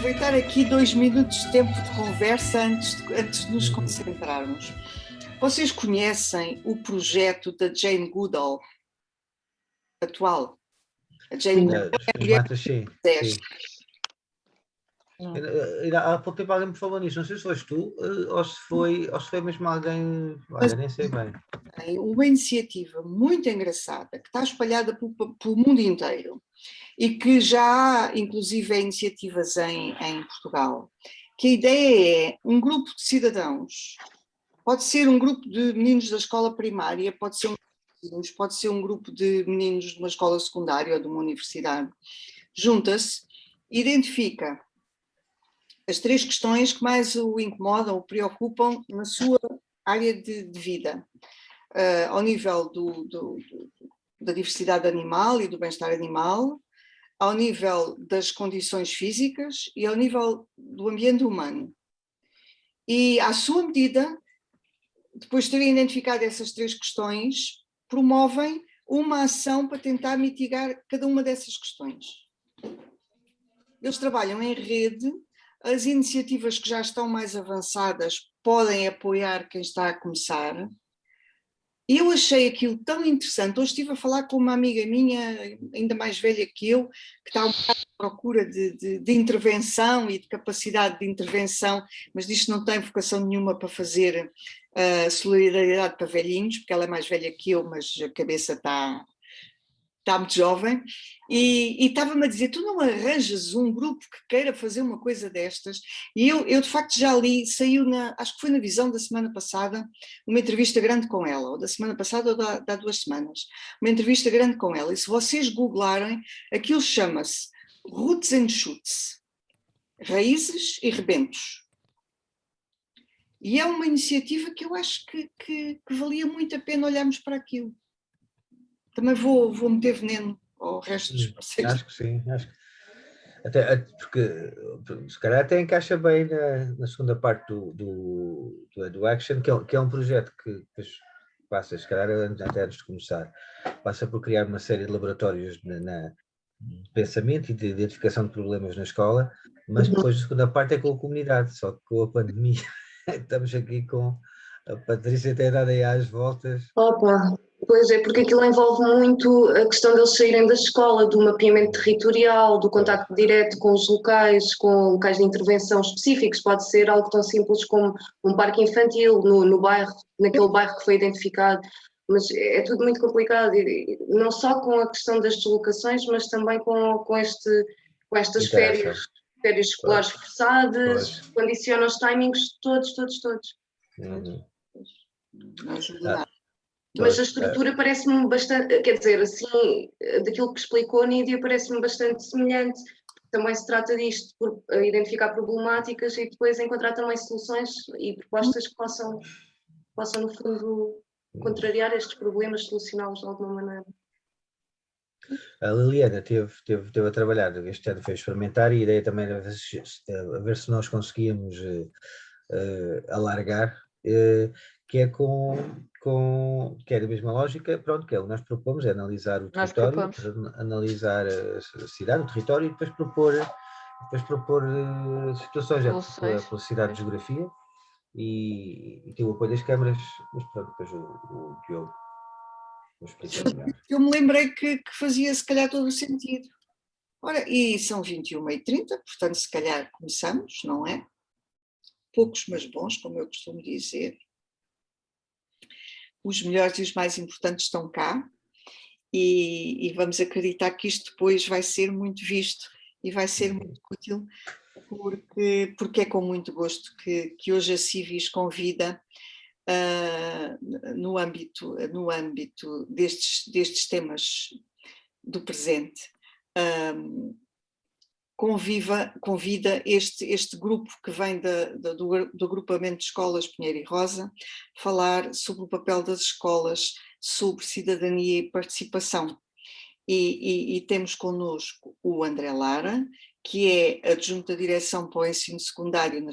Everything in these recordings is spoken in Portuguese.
aproveitar aqui 2 minutos de tempo de conversa antes de nos concentrarmos. Vocês conhecem o projeto da Jane Goodall atual? A Jane Goodall é a mulher que sim. Há pouco tempo alguém me falou nisso, não sei se foste tu ou se foi mesmo alguém, olha, nem sei bem. Tem uma iniciativa muito engraçada que está espalhada pelo mundo inteiro e que já há inclusive iniciativas em Portugal, que a ideia é um grupo de cidadãos, pode ser um grupo de meninos da escola primária, pode ser um grupo de meninos de uma escola secundária ou de uma universidade, junta-se, identifica as 3 questões que mais o incomodam, o preocupam na sua área de vida, ao nível da diversidade animal e do bem-estar animal, ao nível das condições físicas e ao nível do ambiente humano. E, à sua medida, depois de terem identificado essas 3 questões, promovem uma ação para tentar mitigar cada uma dessas questões. Eles trabalham em rede, as iniciativas que já estão mais avançadas podem apoiar quem está a começar. Eu achei aquilo tão interessante. Hoje estive a falar com uma amiga minha, ainda mais velha que eu, que está um bocado à procura de intervenção e de capacidade de intervenção, mas diz que não tem vocação nenhuma para fazer solidariedade para velhinhos, porque ela é mais velha que eu, mas a cabeça está muito jovem, e estava-me a dizer, tu não arranjas um grupo que queira fazer uma coisa destas? E eu de facto já li, saiu acho que foi na Visão da semana passada, uma entrevista grande com ela, ou da semana passada ou de há 2 semanas, uma entrevista grande com ela, e se vocês googlarem, aquilo chama-se Roots and Shoots, Raízes e Rebentos. E é uma iniciativa que eu acho que valia muito a pena olharmos para aquilo. Também vou meter veneno ao resto dos parceiros. Acho que sim, até porque se calhar até encaixa bem na segunda parte do Action, que é um projeto que depois passa, se calhar até antes de começar, passa por criar uma série de laboratórios de pensamento e de identificação de problemas na escola, mas depois a segunda parte é com a comunidade, só que com a pandemia estamos aqui com a Patrícia até dado aí às voltas. Opa, pois é, porque aquilo envolve muito a questão deles saírem da escola, do mapeamento territorial, do contacto direto com os locais, com locais de intervenção específicos. Pode ser algo tão simples como um parque infantil no bairro, naquele bairro que foi identificado, mas é tudo muito complicado, não só com a questão das deslocações, mas também com estas férias escolares forçadas, condiciona os timings todos. Não ajuda nada. Mas a estrutura parece-me bastante, quer dizer, assim, daquilo que explicou a Nídia, parece-me bastante semelhante. Também se trata disto, por identificar problemáticas e depois encontrar também soluções e propostas que possam no fundo, contrariar estes problemas, solucioná-los de alguma maneira. A Liliana teve a trabalhar, este ano foi experimentar, e a ideia também era a ver se nós conseguíamos alargar, que é que é da mesma lógica, pronto, que é o que nós propomos, é analisar o território, analisar a cidade, o território, e depois propor situações pela cidade de geografia e ter o apoio das câmaras, mas pronto, depois o Diogo vou explicar melhor. Eu me lembrei que fazia se calhar todo o sentido. Ora, e são 21h30, portanto se calhar começamos, não é? Poucos mas bons, como eu costumo dizer. Os melhores e os mais importantes estão cá e vamos acreditar que isto depois vai ser muito visto e vai ser muito útil, porque é com muito gosto que hoje a Civis convida, no âmbito destes temas do presente, convida este grupo que vem do agrupamento de escolas Pinheiro e Rosa falar sobre o papel das escolas, sobre cidadania e participação. E temos connosco o André Lara, que é adjunto da direção para o ensino secundário na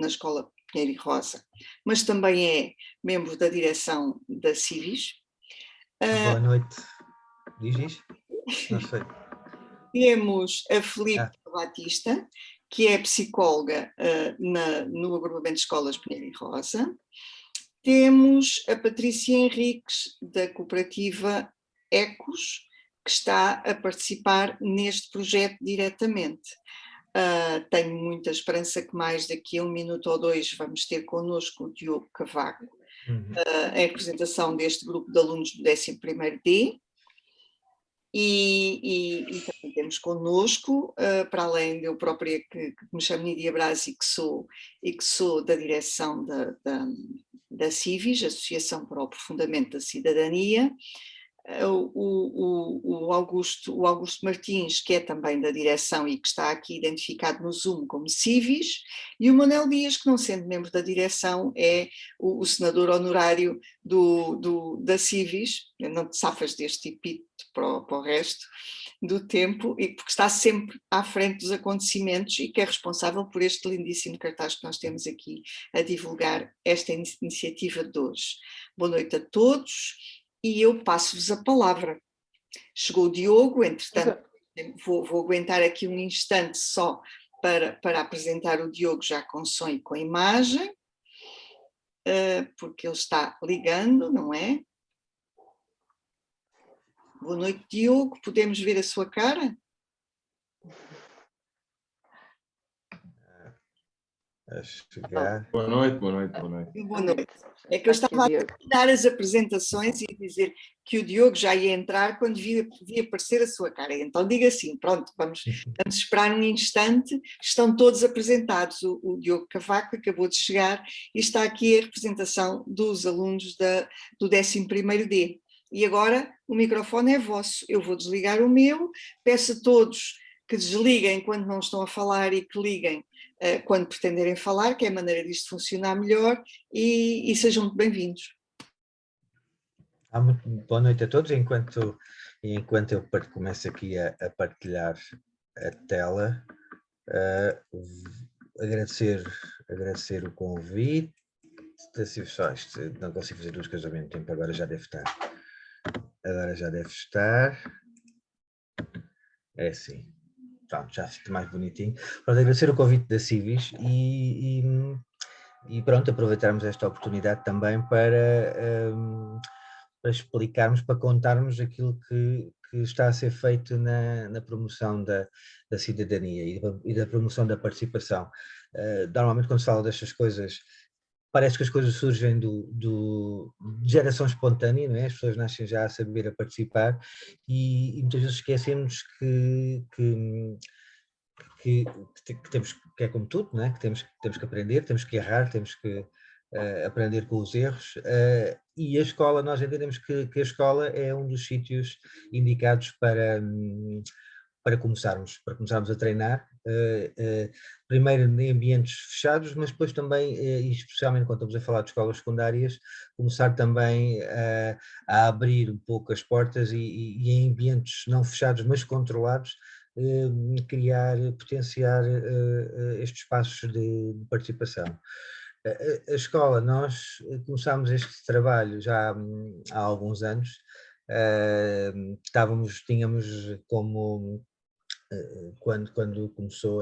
escola Pinheiro e Rosa, mas também é membro da direção da Civis. Boa noite. Diz? Não sei. Temos a Filipe Ah. Batista, que é psicóloga no agrupamento de escolas Pinheiro e Rosa. Temos a Patrícia Henriques, da cooperativa Ecos, que está a participar neste projeto diretamente. Tenho muita esperança que mais daqui a 1 minuto ou 2 vamos ter connosco o Diogo Cavaco, em representação deste grupo de alunos do 11º D. E também temos connosco, para além de eu própria, que me chamo Nídia Braz e que sou da direção da CIVIS, Associação para o Aprofundamento da Cidadania, o Augusto Martins, que é também da direção e que está aqui identificado no Zoom como CIVIS, e o Manuel Dias, que não sendo membro da direção, é o senador honorário da CIVIS. Não te safas deste epíteto para o resto do tempo, e porque está sempre à frente dos acontecimentos e que é responsável por este lindíssimo cartaz que nós temos aqui a divulgar esta iniciativa de hoje. Boa noite a todos. E eu passo-vos a palavra. Chegou o Diogo, entretanto, vou aguentar aqui um instante só para apresentar o Diogo já com som e com imagem, porque ele está ligando, não é? Boa noite, Diogo. Podemos ver a sua cara? A chegar. Boa noite, boa noite, boa noite. Boa noite. É que eu estava a terminar as apresentações e a dizer que o Diogo já ia entrar quando devia aparecer a sua cara. Então diga assim, pronto, vamos esperar um instante, estão todos apresentados. O Diogo Cavaco acabou de chegar e está aqui a representação dos alunos do 11º D. E agora o microfone é vosso, eu vou desligar o meu, peço a todos que desliguem quando não estão a falar e que liguem quando pretenderem falar, que é a maneira disto funcionar melhor, e sejam muito bem-vindos. Muito boa noite a todos. Enquanto eu começo aqui a partilhar a tela, agradecer o convite. Não consigo fazer duas coisas ao mesmo tempo, agora já deve estar. É assim. Pronto, já fica mais bonitinho. Pronto, agradecer o convite da Civis e pronto, aproveitarmos esta oportunidade também para explicarmos, para contarmos aquilo que está a ser feito na promoção da cidadania e da promoção da participação. Normalmente quando se fala destas coisas, parece que as coisas surgem de geração espontânea, não é? As pessoas nascem já a saber a participar e muitas vezes esquecemos que temos, que é como tudo, não é? Que temos que aprender, temos que errar, temos que aprender com os erros, e a escola, nós entendemos que a escola é um dos sítios indicados para começarmos a treinar, primeiro em ambientes fechados, mas depois também, e especialmente quando estamos a falar de escolas secundárias, começar também a abrir um pouco as portas e em ambientes não fechados, mas controlados, potenciar estes espaços de participação. A escola, nós começámos este trabalho já há alguns anos, tínhamos como, quando começou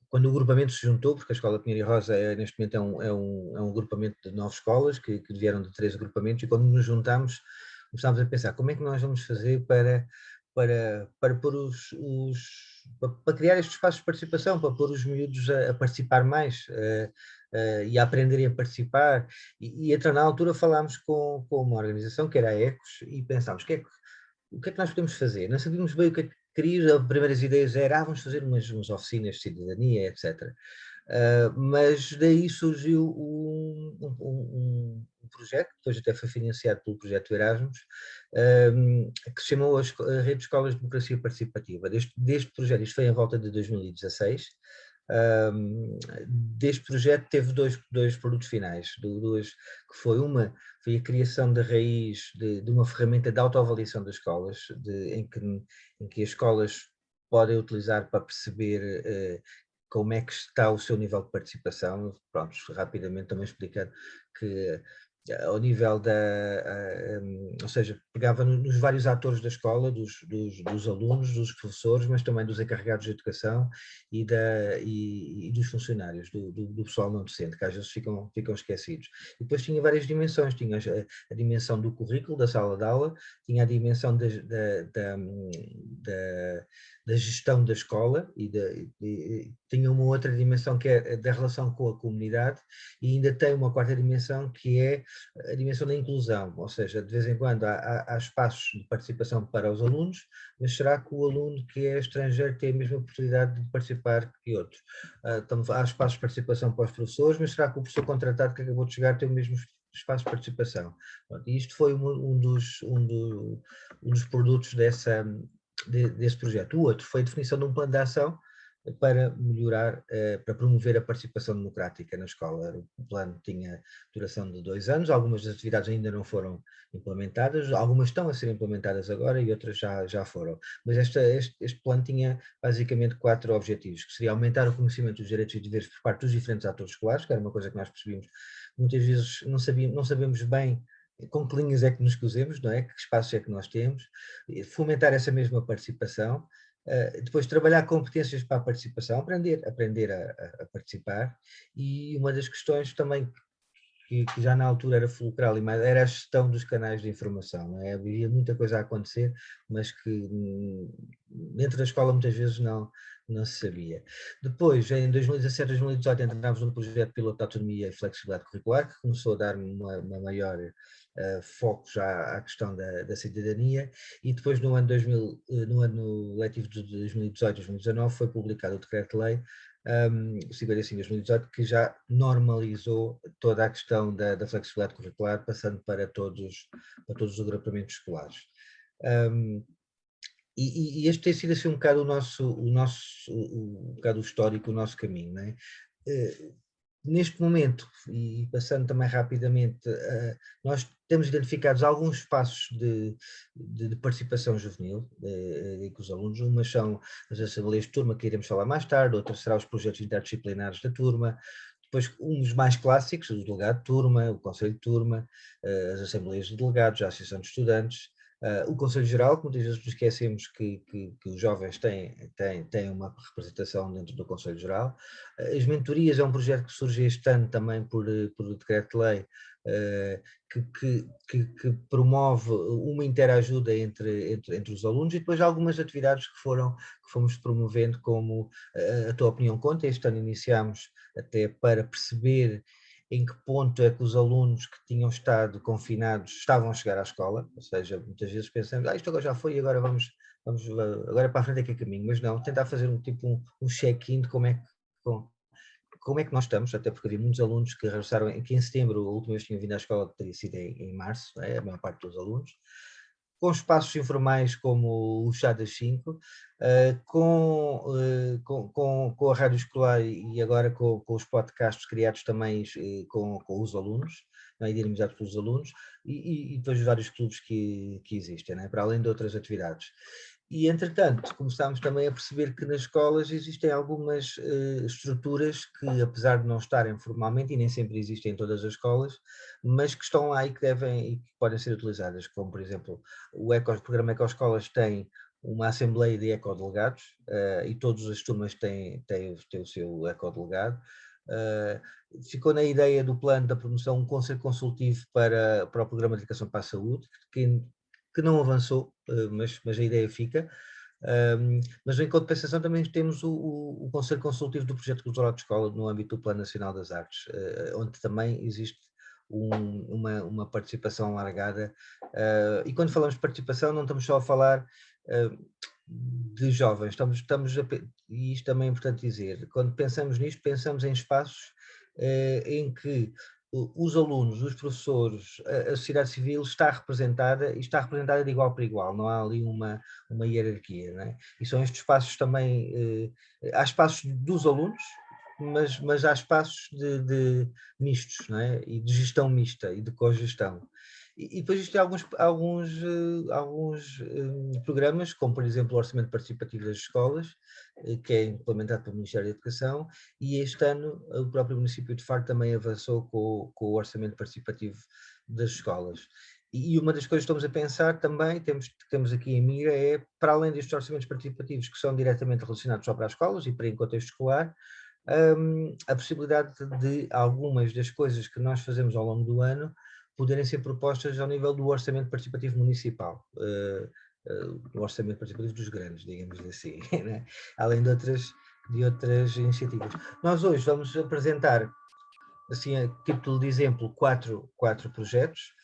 quando o agrupamento se juntou, porque a Escola Pinheiro e Rosa neste momento é um agrupamento de 9 escolas que vieram de 3 agrupamentos, e quando nos juntámos começámos a pensar como é que nós vamos fazer para pôr para criar estes espaços de participação, para pôr os miúdos a participar mais e a aprenderem a participar, e então na altura falámos com uma organização que era a Ecos e pensámos o que é que nós podemos fazer, não sabíamos bem o que é que queríamos. As primeiras ideias eram vamos fazer umas oficinas de cidadania, etc. Mas daí surgiu um projeto, que depois até foi financiado pelo projeto Erasmus, que se chamou a Rede de Escolas de Democracia Participativa. Deste projeto, isto foi em volta de 2016, deste projeto teve dois produtos finais, que foi a criação da raiz de uma ferramenta de autoavaliação das escolas, em que as escolas podem utilizar para perceber como é que está o seu nível de participação. Pronto, rapidamente também explicar que ao nível ou seja, pegava nos vários atores da escola, dos alunos, dos professores, mas também dos encarregados de educação e dos funcionários, do pessoal não docente, que às vezes ficam esquecidos. E depois tinha várias dimensões, tinha a dimensão do currículo, da sala de aula, tinha a dimensão da gestão da escola e tinha uma outra dimensão que é da relação com a comunidade, e ainda tem uma quarta dimensão que é a dimensão da inclusão, ou seja, de vez em quando há espaços de participação para os alunos, mas será que o aluno que é estrangeiro tem a mesma oportunidade de participar que outros? Há espaços de participação para os professores, mas será que o professor contratado que acabou de chegar tem o mesmo espaço de participação? E isto foi um dos produtos desse projeto. O outro foi a definição de um plano de ação para melhorar, para promover a participação democrática na escola. O plano tinha duração de 2 anos, algumas das atividades ainda não foram implementadas, algumas estão a ser implementadas agora e outras já foram. Mas este plano tinha basicamente 4 objetivos, que seria aumentar o conhecimento dos direitos e deveres por parte dos diferentes atores escolares, que era uma coisa que nós percebíamos, muitas vezes não sabemos bem com que linhas é que nos cosemos, não é? Que espaços é que nós temos, fomentar essa mesma participação, depois trabalhar competências para a participação, aprender a participar, e uma das questões também que já na altura era fulcral era a gestão dos canais de informação, não é? Havia muita coisa a acontecer, mas que dentro da escola muitas vezes não se sabia. Depois, em 2017, 2018, entramos num projeto piloto de autonomia e flexibilidade curricular, que começou a dar uma maior foco já à questão da cidadania, e depois no ano letivo de 2018-2019 foi publicado o Decreto-Lei 55/2018, que já normalizou toda a questão da flexibilidade curricular, passando para todos os agrupamentos escolares. E este tem sido assim um bocado um bocado histórico, o nosso caminho, não é? Neste momento, e passando também rapidamente, nós temos identificados alguns espaços de participação juvenil com os alunos. Umas são as assembleias de turma, que iremos falar mais tarde, outras serão os projetos interdisciplinares da turma, depois uns mais clássicos, o delegado de turma, o conselho de turma, as assembleias de delegados, a associação de estudantes, o Conselho Geral, que muitas vezes nos esquecemos que os jovens têm uma representação dentro do Conselho Geral. As mentorias é um projeto que surge este ano também por decreto-lei, que promove uma interajuda entre os alunos, e depois algumas atividades que fomos promovendo, como a tua opinião conta. Este ano iniciámos até para perceber em que ponto é que os alunos que tinham estado confinados estavam a chegar à escola, ou seja, muitas vezes pensamos, isto agora já foi e agora vamos agora para a frente é que é caminho, mas não, tentar fazer um check-in de como é que nós estamos, até porque havia muitos alunos que regressaram aqui em setembro, a última vez que tinham vindo à escola teria sido em março, a maior parte dos alunos, com espaços informais como o Chá das 5, com a rádio escolar e agora com os podcasts criados também com os alunos, não é? Dinamizados pelos alunos, e depois vários clubes que existem, não é? Para além de outras atividades. E, entretanto, começámos também a perceber que nas escolas existem algumas estruturas que, apesar de não estarem formalmente, e nem sempre existem em todas as escolas, mas que estão lá e que podem ser utilizadas, como, por exemplo, o programa Ecoescolas tem uma assembleia de ecodelegados, e todas as turmas têm o seu ecodelegado. Ficou na ideia do plano da promoção um conselho consultivo para o programa de educação para a saúde, que não avançou, mas a ideia fica. Mas em compensação também temos o Conselho Consultivo do Projeto Cultural de Escola no âmbito do Plano Nacional das Artes, onde também existe uma participação alargada, e quando falamos de participação não estamos só a falar de jovens, e isto também é importante dizer, quando pensamos nisto, pensamos em espaços em que os alunos, os professores, a sociedade civil está representada de igual para igual, não há ali uma hierarquia, não é? E são estes espaços também, há espaços dos alunos, mas há espaços de mistos, não é? E de gestão mista e de cogestão. E depois existem alguns programas, como por exemplo o Orçamento Participativo das Escolas, que é implementado pelo Ministério da Educação, e este ano o próprio município de Faro também avançou com o Orçamento Participativo das escolas. E uma das coisas que estamos a pensar também, temos aqui em mira, é, para além destes orçamentos participativos que são diretamente relacionados só para as escolas e para em contexto escolar, a possibilidade de algumas das coisas que nós fazemos ao longo do ano poderem ser propostas ao nível do orçamento participativo municipal, o orçamento participativo dos grandes, digamos assim, né? Além de outras iniciativas. Nós hoje vamos apresentar, assim, a título de exemplo, quatro projetos.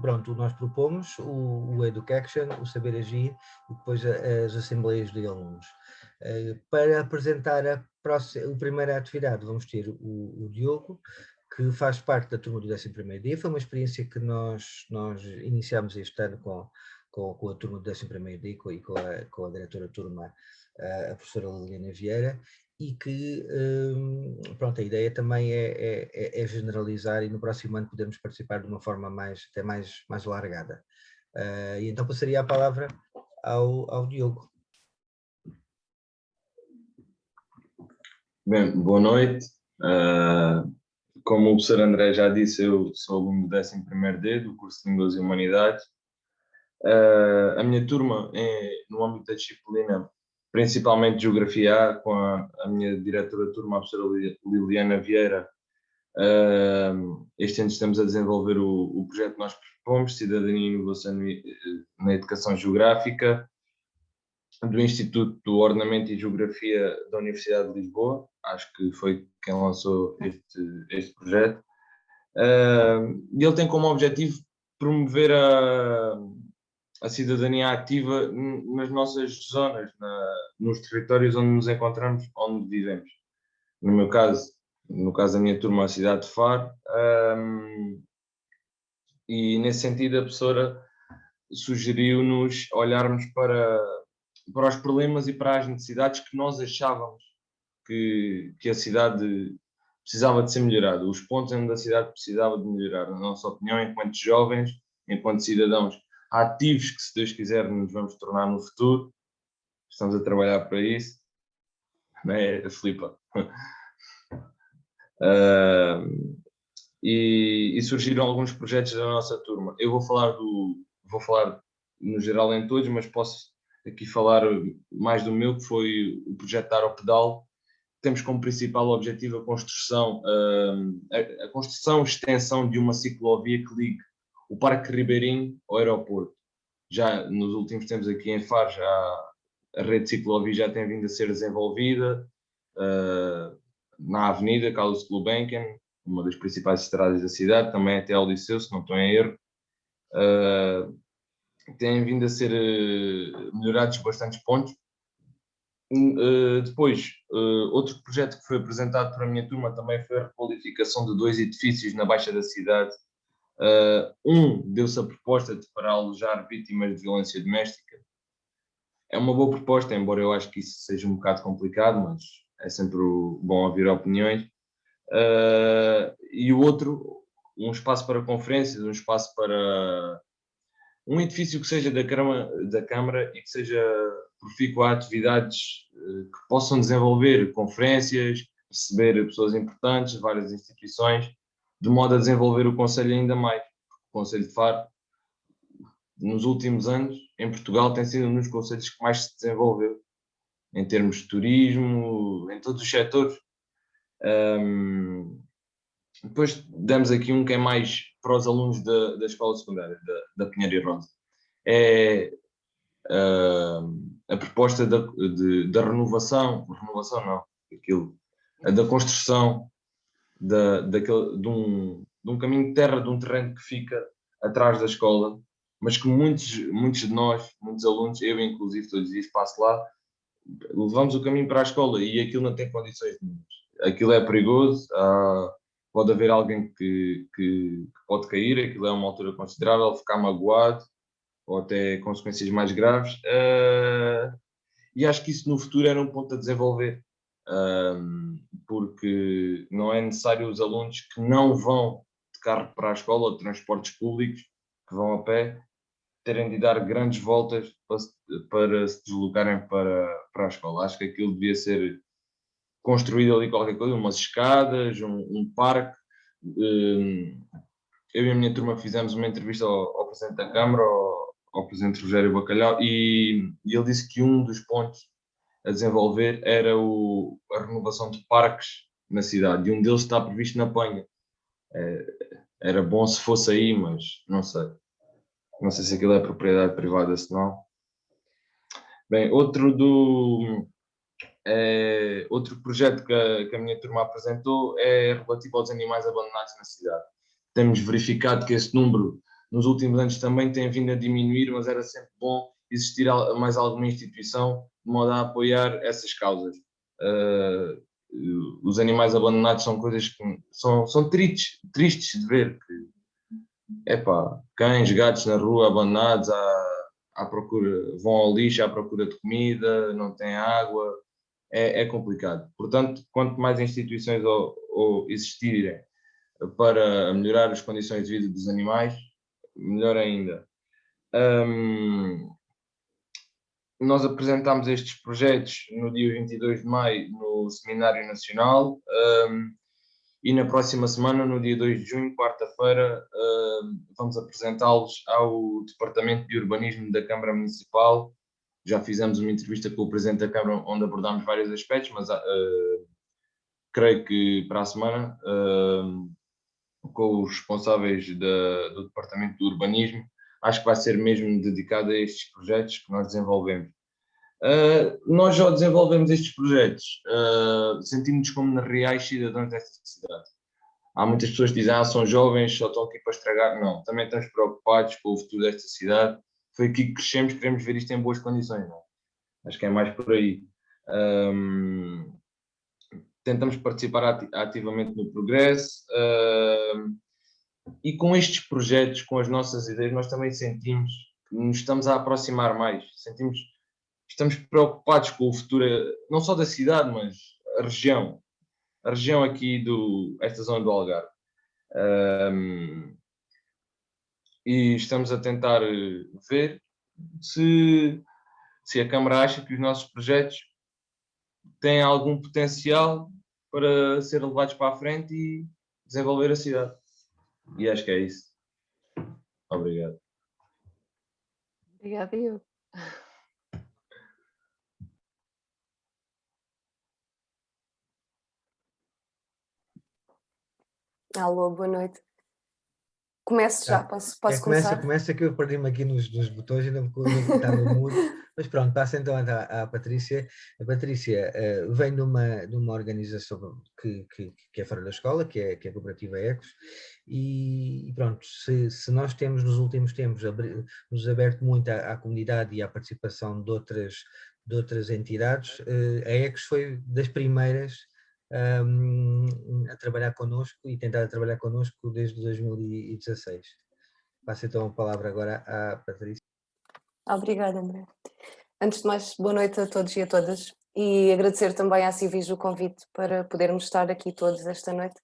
Pronto, nós propomos o Education, o Saber Agir e depois as Assembleias de Alunos. Para apresentar a primeira atividade vamos ter o Diogo, que faz parte da turma do 11º dia. Foi uma experiência que nós iniciámos este ano com a turma do 11º dia e com a diretora da turma, a professora Liliana Vieira, e que, pronto, a ideia também é generalizar e no próximo ano podermos participar de uma forma até mais alargada. E então passaria a palavra ao Diogo. Bem, boa noite. Como o professor André já disse, eu sou aluno do 11º D, do curso de Línguas e Humanidades. A minha turma é no âmbito da disciplina, principalmente Geografia A, com a minha diretora de turma, a professora Liliana Vieira. Este ano estamos a desenvolver o projeto que nós propomos, Cidadania e Inovação na Educação Geográfica, do Instituto do Ordenamento e Geografia da Universidade de Lisboa. Acho que foi quem lançou este projeto. E ele tem como objetivo promover a cidadania ativa nas nossas zonas, nos territórios onde nos encontramos, onde vivemos. No caso da minha turma, a cidade de Faro. E nesse sentido a professora sugeriu-nos olharmos para os problemas e para as necessidades que nós achávamos que a cidade precisava de ser melhorada, os pontos onde a cidade precisava de melhorar, na nossa opinião, enquanto jovens, enquanto cidadãos ativos, que se Deus quiser nos vamos tornar no futuro. Estamos a trabalhar para isso, não é, Filipa? E surgiram alguns projetos da nossa turma. Eu vou falar no geral em todos, mas posso aqui falar mais do meu, que foi o projeto Dar ao Pedal. Temos como principal objetivo a construção e extensão de uma ciclovia que ligue o Parque Ribeirinho ao aeroporto. Já nos últimos tempos aqui em Faro, a rede de ciclovia já tem vindo a ser desenvolvida na Avenida Carlos Gulbenkian, uma das principais estradas da cidade, também até ao Liceu, se não estou em erro. Têm vindo a ser melhorados bastantes pontos. Depois, outro projeto que foi apresentado para a minha turma também foi a requalificação de 2 edifícios na Baixa da cidade. Deu-se a proposta para alojar vítimas de violência doméstica. É uma boa proposta, embora eu acho que isso seja um bocado complicado, mas é sempre bom ouvir opiniões. E o outro, um espaço para conferências, um espaço para um edifício que seja da Câmara e que seja profícuo a atividades que possam desenvolver conferências, receber pessoas importantes, várias instituições, de modo a desenvolver o Conselho ainda mais. O Conselho de Faro, nos últimos anos, em Portugal, tem sido um dos conselhos que mais se desenvolveu, em termos de turismo, em todos os setores. Depois damos aqui um que é mais para os alunos da escola secundária, da Pinheiro e Rosa. É a proposta da renovação da construção de um caminho de terra, de um terreno que fica atrás da escola, mas que muitos de nós, muitos alunos, eu inclusive todos os dias passo lá, levamos o caminho para a escola e aquilo não tem condições nenhumas. Aquilo é perigoso, pode haver alguém que pode cair, aquilo é uma altura considerável, ficar magoado ou até consequências mais graves, e acho que isso no futuro era um ponto a desenvolver, porque não é necessário os alunos que não vão de carro para a escola ou de transportes públicos, que vão a pé, terem de dar grandes voltas para se deslocarem para a escola. Acho que aquilo devia ser construído ali qualquer coisa, umas escadas, um parque, eu e a minha turma fizemos uma entrevista ao Presidente da Câmara, ao Presidente Rogério Bacalhau, e ele disse que um dos pontos a desenvolver era a renovação de parques na cidade, e um deles está previsto na Penha. Era bom se fosse aí, mas não sei. Não sei se aquilo é propriedade privada, se não. Bem, outro projeto que a minha turma apresentou é relativo aos animais abandonados na cidade. Temos verificado que esse número nos últimos anos também tem vindo a diminuir, mas era sempre bom existir mais alguma instituição de modo a apoiar essas causas. Os animais abandonados são coisas que são tristes de ver. Cães, gatos na rua abandonados à procura, vão ao lixo à procura de comida, não têm água, é complicado. Portanto, quanto mais instituições ou existirem para melhorar as condições de vida dos animais, melhor ainda. Nós apresentámos estes projetos no dia 22 de maio no Seminário Nacional, e na próxima semana, no dia 2 de junho, quarta-feira, vamos apresentá-los ao Departamento de Urbanismo da Câmara Municipal. Já fizemos uma entrevista com o Presidente da Câmara onde abordámos vários aspectos, mas creio que para a semana, com os responsáveis do Departamento de Urbanismo, acho que vai ser mesmo dedicado a estes projetos que nós desenvolvemos. Nós já desenvolvemos estes projetos, sentimos-nos como reais cidadãos desta cidade. Há muitas pessoas que dizem, são jovens, só estão aqui para estragar. Não, também estamos preocupados com o futuro desta cidade. Foi aqui que crescemos, queremos ver isto em boas condições. Não? Acho que é mais por aí. Tentamos participar ativamente no progresso, e com estes projetos, com as nossas ideias, nós também sentimos que nos estamos a aproximar mais. Estamos preocupados com o futuro, não só da cidade, mas a região aqui esta zona do Algarve. E estamos a tentar ver se a Câmara acha que os nossos projetos têm algum potencial para ser levados para a frente e desenvolver a cidade. E acho que é isso. Obrigado. Obrigada, eu. Alô, boa noite. Começo já, posso começar? Começa que eu perdi-me aqui nos botões, ainda estava mudo. Mas pronto, passa então à Patrícia. A Patrícia vem de uma organização que é fora da escola, que é a Cooperativa Ecos, e pronto, se nós temos nos últimos tempos nos aberto muito à comunidade e à participação de outras entidades, a Ecos foi das primeiras a trabalhar connosco e tentar trabalhar connosco desde 2016. Passo então a palavra agora à Patrícia. Obrigada, André. Antes de mais, boa noite a todos e a todas, e agradecer também à Civis o convite para podermos estar aqui todos esta noite,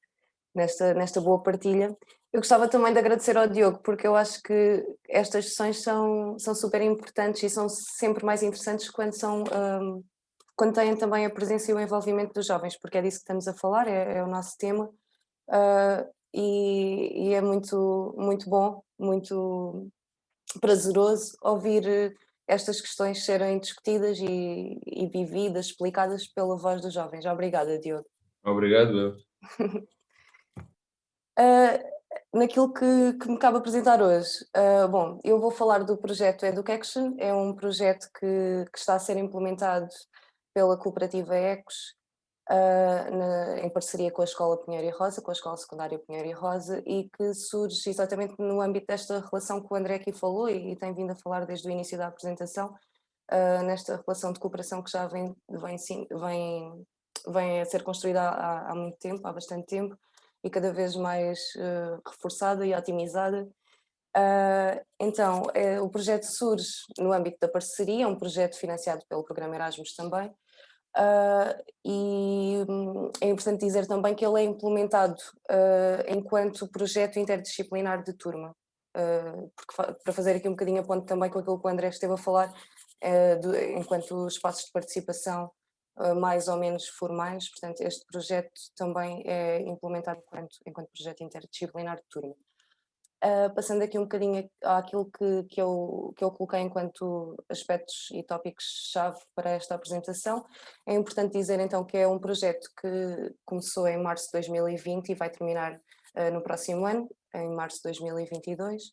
nesta boa partilha. Eu gostava também de agradecer ao Diogo, porque eu acho que estas sessões são super importantes e são sempre mais interessantes quando têm também a presença e o envolvimento dos jovens, porque é disso que estamos a falar, é o nosso tema, e é muito, muito bom, muito prazeroso ouvir estas questões serem discutidas e vividas, explicadas pela voz dos jovens. Obrigada, Diogo. Obrigado. Naquilo que me cabe apresentar hoje, bom, eu vou falar do projeto Education, é um projeto que está a ser implementado pela Cooperativa Ecos, em parceria com a Escola Pinheiro e Rosa, com a Escola Secundária Pinheiro e Rosa, e que surge exatamente no âmbito desta relação que o André aqui falou e tem vindo a falar desde o início da apresentação, nesta relação de cooperação que já vem a ser construída há muito tempo, há bastante tempo, e cada vez mais reforçada e otimizada. Então, o projeto surge no âmbito da parceria, um projeto financiado pelo programa Erasmus também, e é importante dizer também que ele é implementado enquanto projeto interdisciplinar de turma, porque para fazer aqui um bocadinho a ponte também com aquilo que o André esteve a falar, enquanto espaços de participação mais ou menos formais, portanto este projeto também é implementado enquanto projeto interdisciplinar de turma. Passando aqui um bocadinho àquilo que eu coloquei enquanto aspectos e tópicos-chave para esta apresentação, é importante dizer então que é um projeto que começou em março de 2020 e vai terminar no próximo ano, em março de 2022.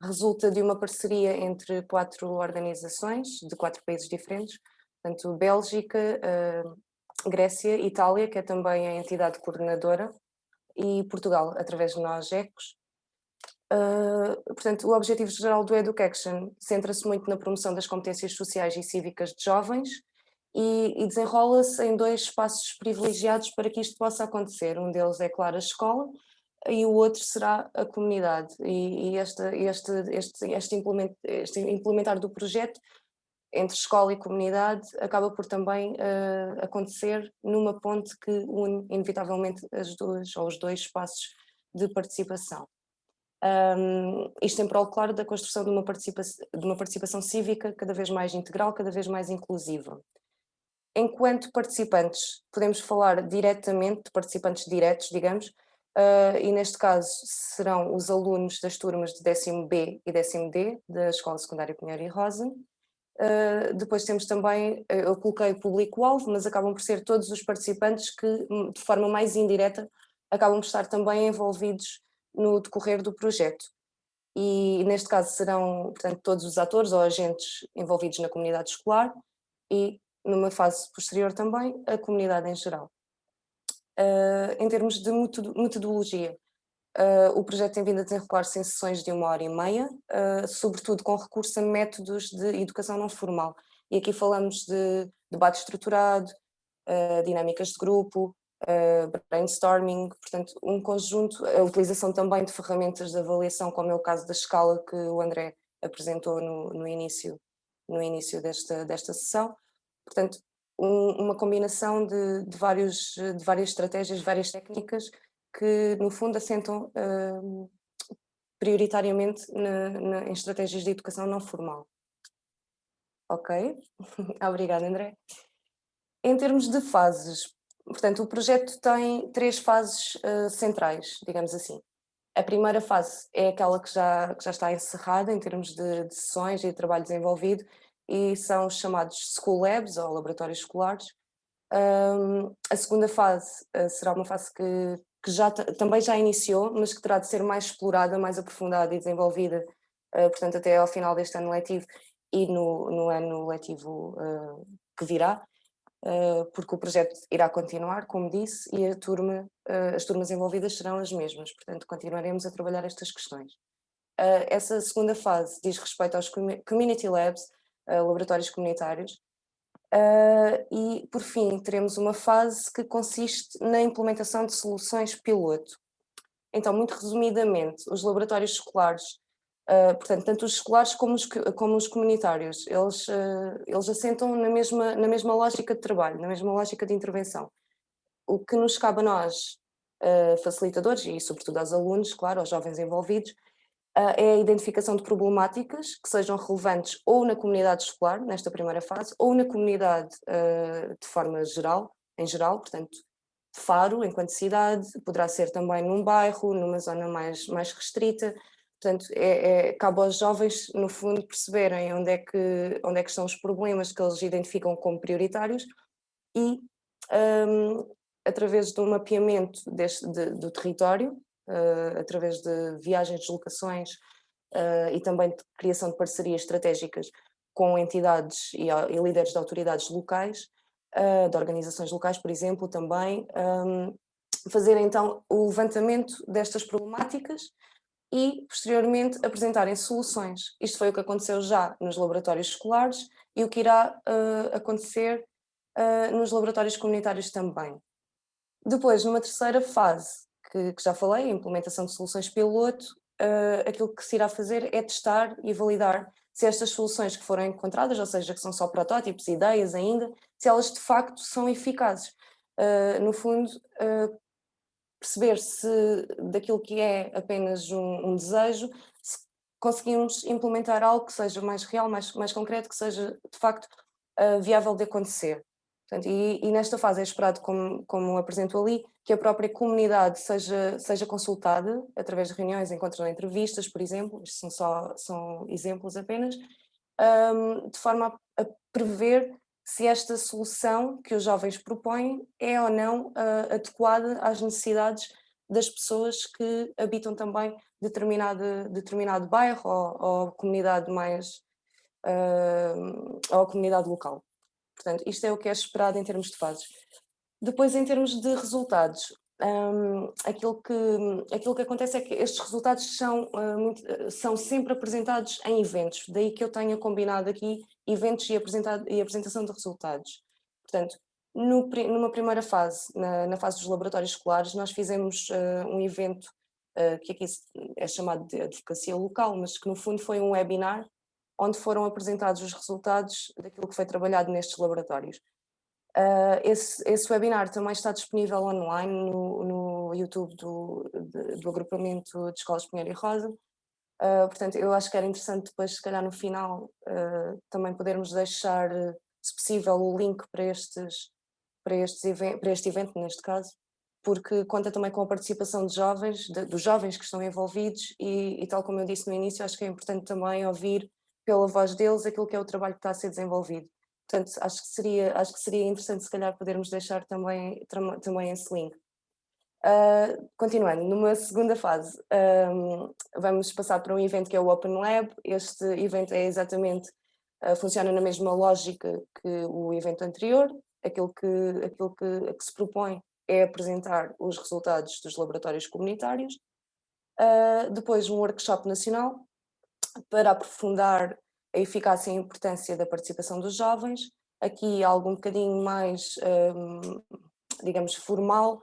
Resulta de uma parceria entre 4 organizações de 4 países diferentes, portanto Bélgica, Grécia, Itália, que é também a entidade coordenadora, e Portugal, através de nós, ECOS. Portanto, o objetivo geral do Educaction centra-se muito na promoção das competências sociais e cívicas de jovens e desenrola-se em 2 espaços privilegiados para que isto possa acontecer. Um deles é, claro, a escola e o outro será a comunidade. E este implementar do projeto entre escola e comunidade acaba por também acontecer numa ponte que une inevitavelmente os dois espaços de participação. Isto em prol, claro, da construção de uma participação cívica cada vez mais integral, cada vez mais inclusiva. Enquanto participantes, podemos falar diretamente de participantes diretos, digamos, e neste caso serão os alunos das turmas de 10º B e 10º D da Escola Secundária Pinheiro e Rosa. Depois temos também, eu coloquei público-alvo, mas acabam por ser todos os participantes que, de forma mais indireta, acabam por estar também envolvidos no decorrer do projeto. E neste caso serão, portanto, todos os atores ou agentes envolvidos na comunidade escolar e, numa fase posterior também, a comunidade em geral. Em termos de metodologia, o projeto tem vindo a desenrolar-se em sessões de 1h30, sobretudo com recurso a métodos de educação não formal. E aqui falamos de debate estruturado, dinâmicas de grupo, brainstorming, portanto um conjunto, a utilização também de ferramentas de avaliação, como é o caso da escala que o André apresentou no início desta sessão. Portanto, uma combinação de várias estratégias, várias técnicas que no fundo assentam prioritariamente em estratégias de educação não formal. Ok? Obrigada, André. Em termos de fases, portanto, o projeto tem 3 fases centrais, digamos assim. A primeira fase é aquela que já está encerrada em termos de sessões e de trabalho desenvolvido e são os chamados School Labs ou laboratórios escolares. A segunda fase será uma fase que também já iniciou, mas que terá de ser mais explorada, mais aprofundada e desenvolvida, portanto, até ao final deste ano letivo e no ano letivo que virá. Porque o projeto irá continuar, como disse, e as turmas envolvidas serão as mesmas, portanto continuaremos a trabalhar estas questões. Essa segunda fase diz respeito aos Community Labs, laboratórios comunitários, e por fim teremos uma fase que consiste na implementação de soluções piloto. Então, muito resumidamente, os laboratórios escolares, portanto, tanto os escolares como os comunitários, eles assentam na mesma lógica de trabalho, na mesma lógica de intervenção. O que nos cabe a nós, facilitadores, e sobretudo aos alunos, claro, aos jovens envolvidos, é a identificação de problemáticas que sejam relevantes ou na comunidade escolar, nesta primeira fase, ou na comunidade de forma geral, em geral, portanto, Faro, enquanto cidade, poderá ser também num bairro, numa zona mais restrita. Portanto, cabe aos jovens, no fundo, perceberem onde é que estão os problemas que eles identificam como prioritários e, através de um mapeamento do território, através de viagens, deslocações e também de criação de parcerias estratégicas com entidades e líderes de autoridades locais, de organizações locais, por exemplo, também, fazer então o levantamento destas problemáticas e, posteriormente, apresentarem soluções. Isto foi o que aconteceu já nos laboratórios escolares e o que irá acontecer nos laboratórios comunitários também. Depois, numa terceira fase, que já falei, a implementação de soluções piloto, aquilo que se irá fazer é testar e validar se estas soluções que foram encontradas, ou seja, que são só protótipos, ideias ainda, se elas de facto são eficazes. No fundo, perceber se daquilo que é apenas um desejo, se conseguimos implementar algo que seja mais real, mais concreto, que seja de facto viável de acontecer. Portanto, e nesta fase é esperado, como apresentou ali, que a própria comunidade seja consultada através de reuniões, encontros ou entrevistas, por exemplo, isto são exemplos apenas, de forma a prever se esta solução que os jovens propõem é ou não adequada às necessidades das pessoas que habitam também determinado bairro ou comunidade ou comunidade local. Portanto, isto é o que é esperado em termos de fases. Depois, em termos de resultados, aquilo que acontece é que estes resultados são sempre apresentados em eventos, daí que eu tenha combinado aqui eventos e apresentação de resultados. Portanto, numa primeira fase, na fase dos laboratórios escolares, nós fizemos um evento que aqui é chamado de advocacia local, mas que no fundo foi um webinar onde foram apresentados os resultados daquilo que foi trabalhado nestes laboratórios. Esse webinar também está disponível online no YouTube do agrupamento de escolas Pinheiro e Rosa. Portanto, eu acho que era interessante depois, se calhar no final, também podermos deixar, se possível, o link para este evento, neste caso, porque conta também com a participação de jovens, dos jovens que estão envolvidos e tal como eu disse no início, acho que é importante também ouvir pela voz deles aquilo que é o trabalho que está a ser desenvolvido. Portanto, acho que seria interessante se calhar podermos deixar também esse link. Continuando, numa segunda fase, vamos passar para um evento que é o Open Lab. Este evento é exatamente, funciona na mesma lógica que o evento anterior. Aquilo que se propõe é apresentar os resultados dos laboratórios comunitários. Depois um workshop nacional para aprofundar a eficácia e a importância da participação dos jovens, aqui algo um bocadinho mais, digamos, formal,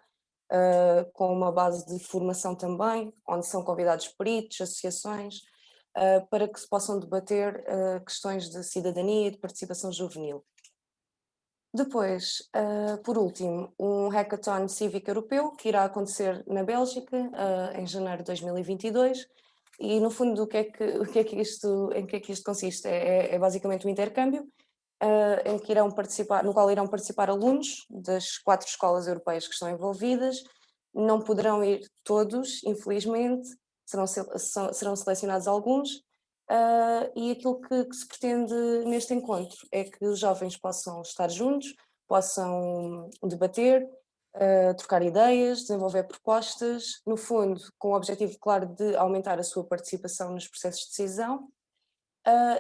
com uma base de formação também, onde são convidados peritos, associações, para que se possam debater questões de cidadania e de participação juvenil. Depois, por último, um hackathon cívico europeu que irá acontecer na Bélgica em janeiro de 2022. E no fundo, em que é que isto consiste? É basicamente um intercâmbio no qual irão participar alunos das 4 escolas europeias que estão envolvidas. Não poderão ir todos, infelizmente, serão selecionados alguns. E aquilo que se pretende neste encontro é que os jovens possam estar juntos, possam debater, trocar ideias, desenvolver propostas, no fundo com o objetivo claro de aumentar a sua participação nos processos de decisão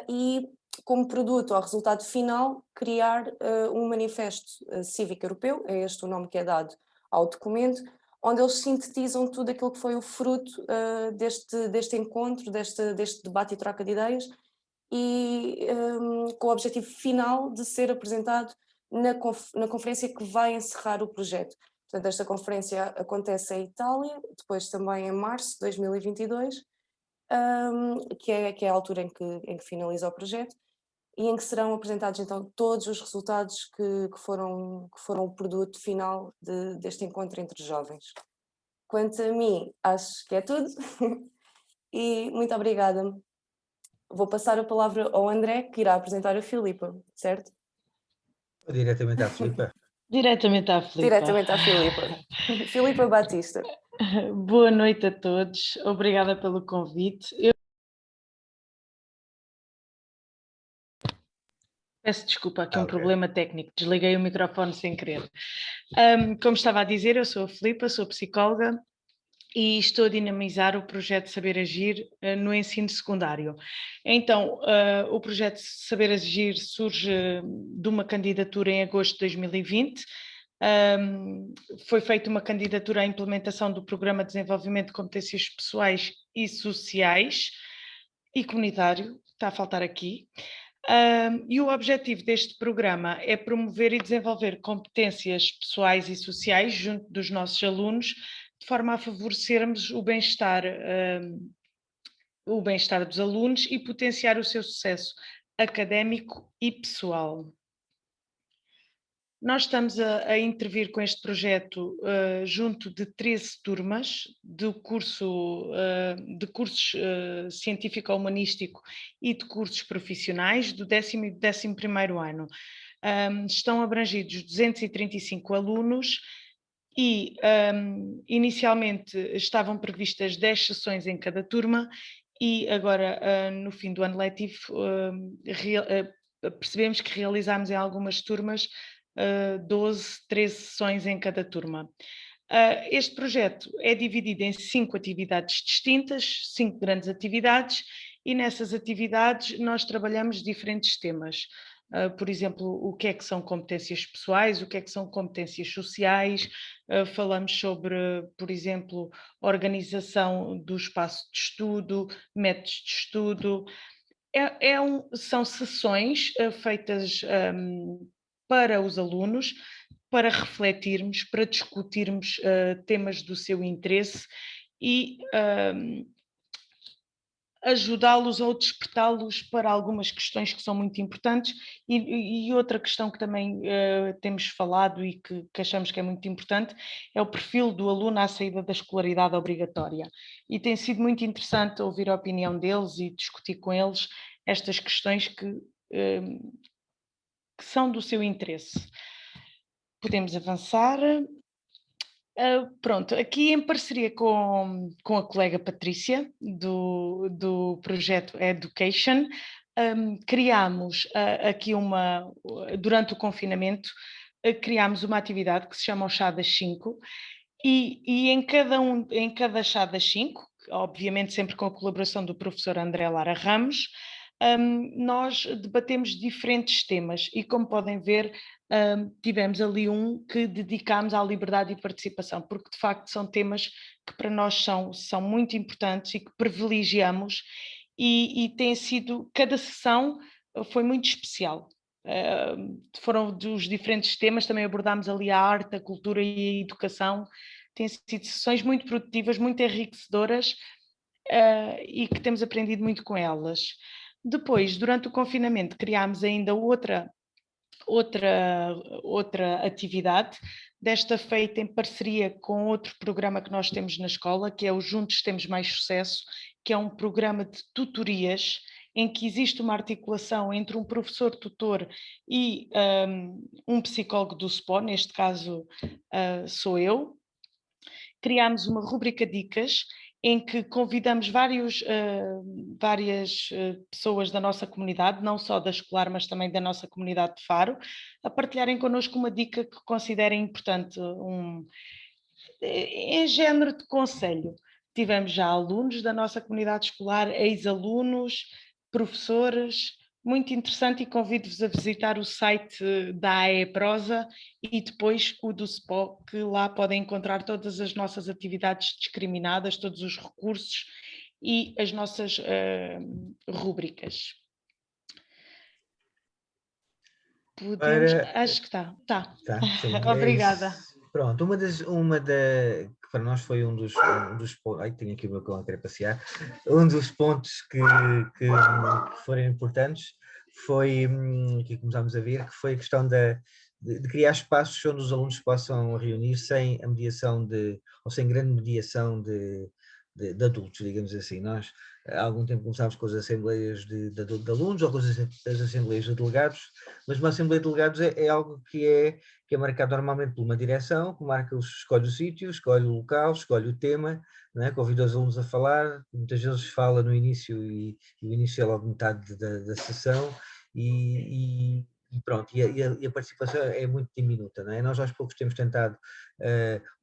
e como produto ou resultado final criar um manifesto cívico europeu, é este o nome que é dado ao documento, onde eles sintetizam tudo aquilo que foi o fruto deste encontro, deste debate e troca de ideias, e com o objetivo final de ser apresentado na conferência que vai encerrar o projeto. Portanto, esta conferência acontece em Itália, depois também em março de 2022, que é a altura em que finaliza o projeto, e em que serão apresentados então todos os resultados que foram o produto final deste encontro entre jovens. Quanto a mim, acho que é tudo e muito obrigada. Vou passar a palavra ao André, que irá apresentar a Filipa, certo? Diretamente à Filipa. Diretamente à Filipa. Diretamente à Filipa. Filipa Batista. Boa noite a todos, obrigada pelo convite. Peço desculpa, aqui um problema técnico, desliguei o microfone sem querer. Como estava a dizer, eu sou a Filipa, sou psicóloga e estou a dinamizar o projeto Saber Agir no ensino secundário. Então, o projeto Saber Agir surge de uma candidatura em agosto de 2020. Foi feita uma candidatura à implementação do Programa de Desenvolvimento de Competências Pessoais e Sociais e Comunitário, está a faltar aqui. E o objetivo deste programa é promover e desenvolver competências pessoais e sociais junto dos nossos alunos, de forma a favorecermos o bem-estar dos alunos e potenciar o seu sucesso académico e pessoal. Nós estamos a intervir com este projeto junto de 13 turmas de cursos científico-humanístico e de cursos profissionais do 10º e do 11º ano. Estão abrangidos 235 alunos e inicialmente estavam previstas 10 sessões em cada turma e agora no fim do ano letivo percebemos que realizámos em algumas turmas 12, 13 sessões em cada turma. Este projeto é dividido em 5 atividades distintas, 5 grandes atividades, e nessas atividades nós trabalhamos diferentes temas. Por exemplo, o que é que são competências pessoais, o que é que são competências sociais, falamos sobre, por exemplo, organização do espaço de estudo, métodos de estudo. São sessões feitas para os alunos, para refletirmos, para discutirmos temas do seu interesse e ajudá-los ou despertá-los para algumas questões que são muito importantes e outra questão que também temos falado e que achamos que é muito importante é o perfil do aluno à saída da escolaridade obrigatória, e tem sido muito interessante ouvir a opinião deles e discutir com eles estas questões que são do seu interesse. Podemos avançar. Pronto, aqui em parceria com a colega Patrícia, do projeto Education, criámos aqui durante o confinamento, criámos uma atividade que se chama o Chá das 5, e em cada Chá das 5, obviamente sempre com a colaboração do professor André Lara Ramos, nós debatemos diferentes temas e, como podem ver, tivemos ali um que dedicámos à liberdade e participação, porque de facto são temas que para nós são muito importantes e que privilegiamos, e tem sido, cada sessão foi muito especial. Foram dos diferentes temas, também abordámos ali a arte, a cultura e a educação. Têm sido sessões muito produtivas, muito enriquecedoras, e que temos aprendido muito com elas. Depois, durante o confinamento, criámos ainda outra atividade, desta feita em parceria com outro programa que nós temos na escola, que é o Juntos Temos Mais Sucesso, que é um programa de tutorias em que existe uma articulação entre um professor tutor e um psicólogo do SPO, neste caso sou eu. Criámos uma rubrica Dicas, em que convidamos várias pessoas da nossa comunidade, não só da escolar, mas também da nossa comunidade de Faro, a partilharem connosco uma dica que considerem importante, em género de conselho. Tivemos já alunos da nossa comunidade escolar, ex-alunos, professores, muito interessante, e convido-vos a visitar o site da AEProsa e depois o do SPO, que lá podem encontrar todas as nossas atividades discriminadas, todos os recursos e as nossas rúbricas. Acho que está. Tá, sim, Obrigada. Pronto, que para nós foi um dos pontos. Ai, tenho aqui o meu cão a querer passear. Um dos pontos que foram importantes foi, que começámos a ver, que foi a questão de criar espaços onde os alunos possam reunir sem a mediação ou sem grande mediação de adultos, digamos assim. Nós há algum tempo começámos com as assembleias de alunos ou com as assembleias de delegados, mas uma assembleia de delegados é algo que é marcado normalmente por uma direção, que escolhe o sítio, escolhe o local, escolhe o tema, não é? Convida os alunos a falar, muitas vezes fala no início e o início é logo metade da sessão, e pronto, e a participação é muito diminuta, não é? Nós aos poucos temos tentado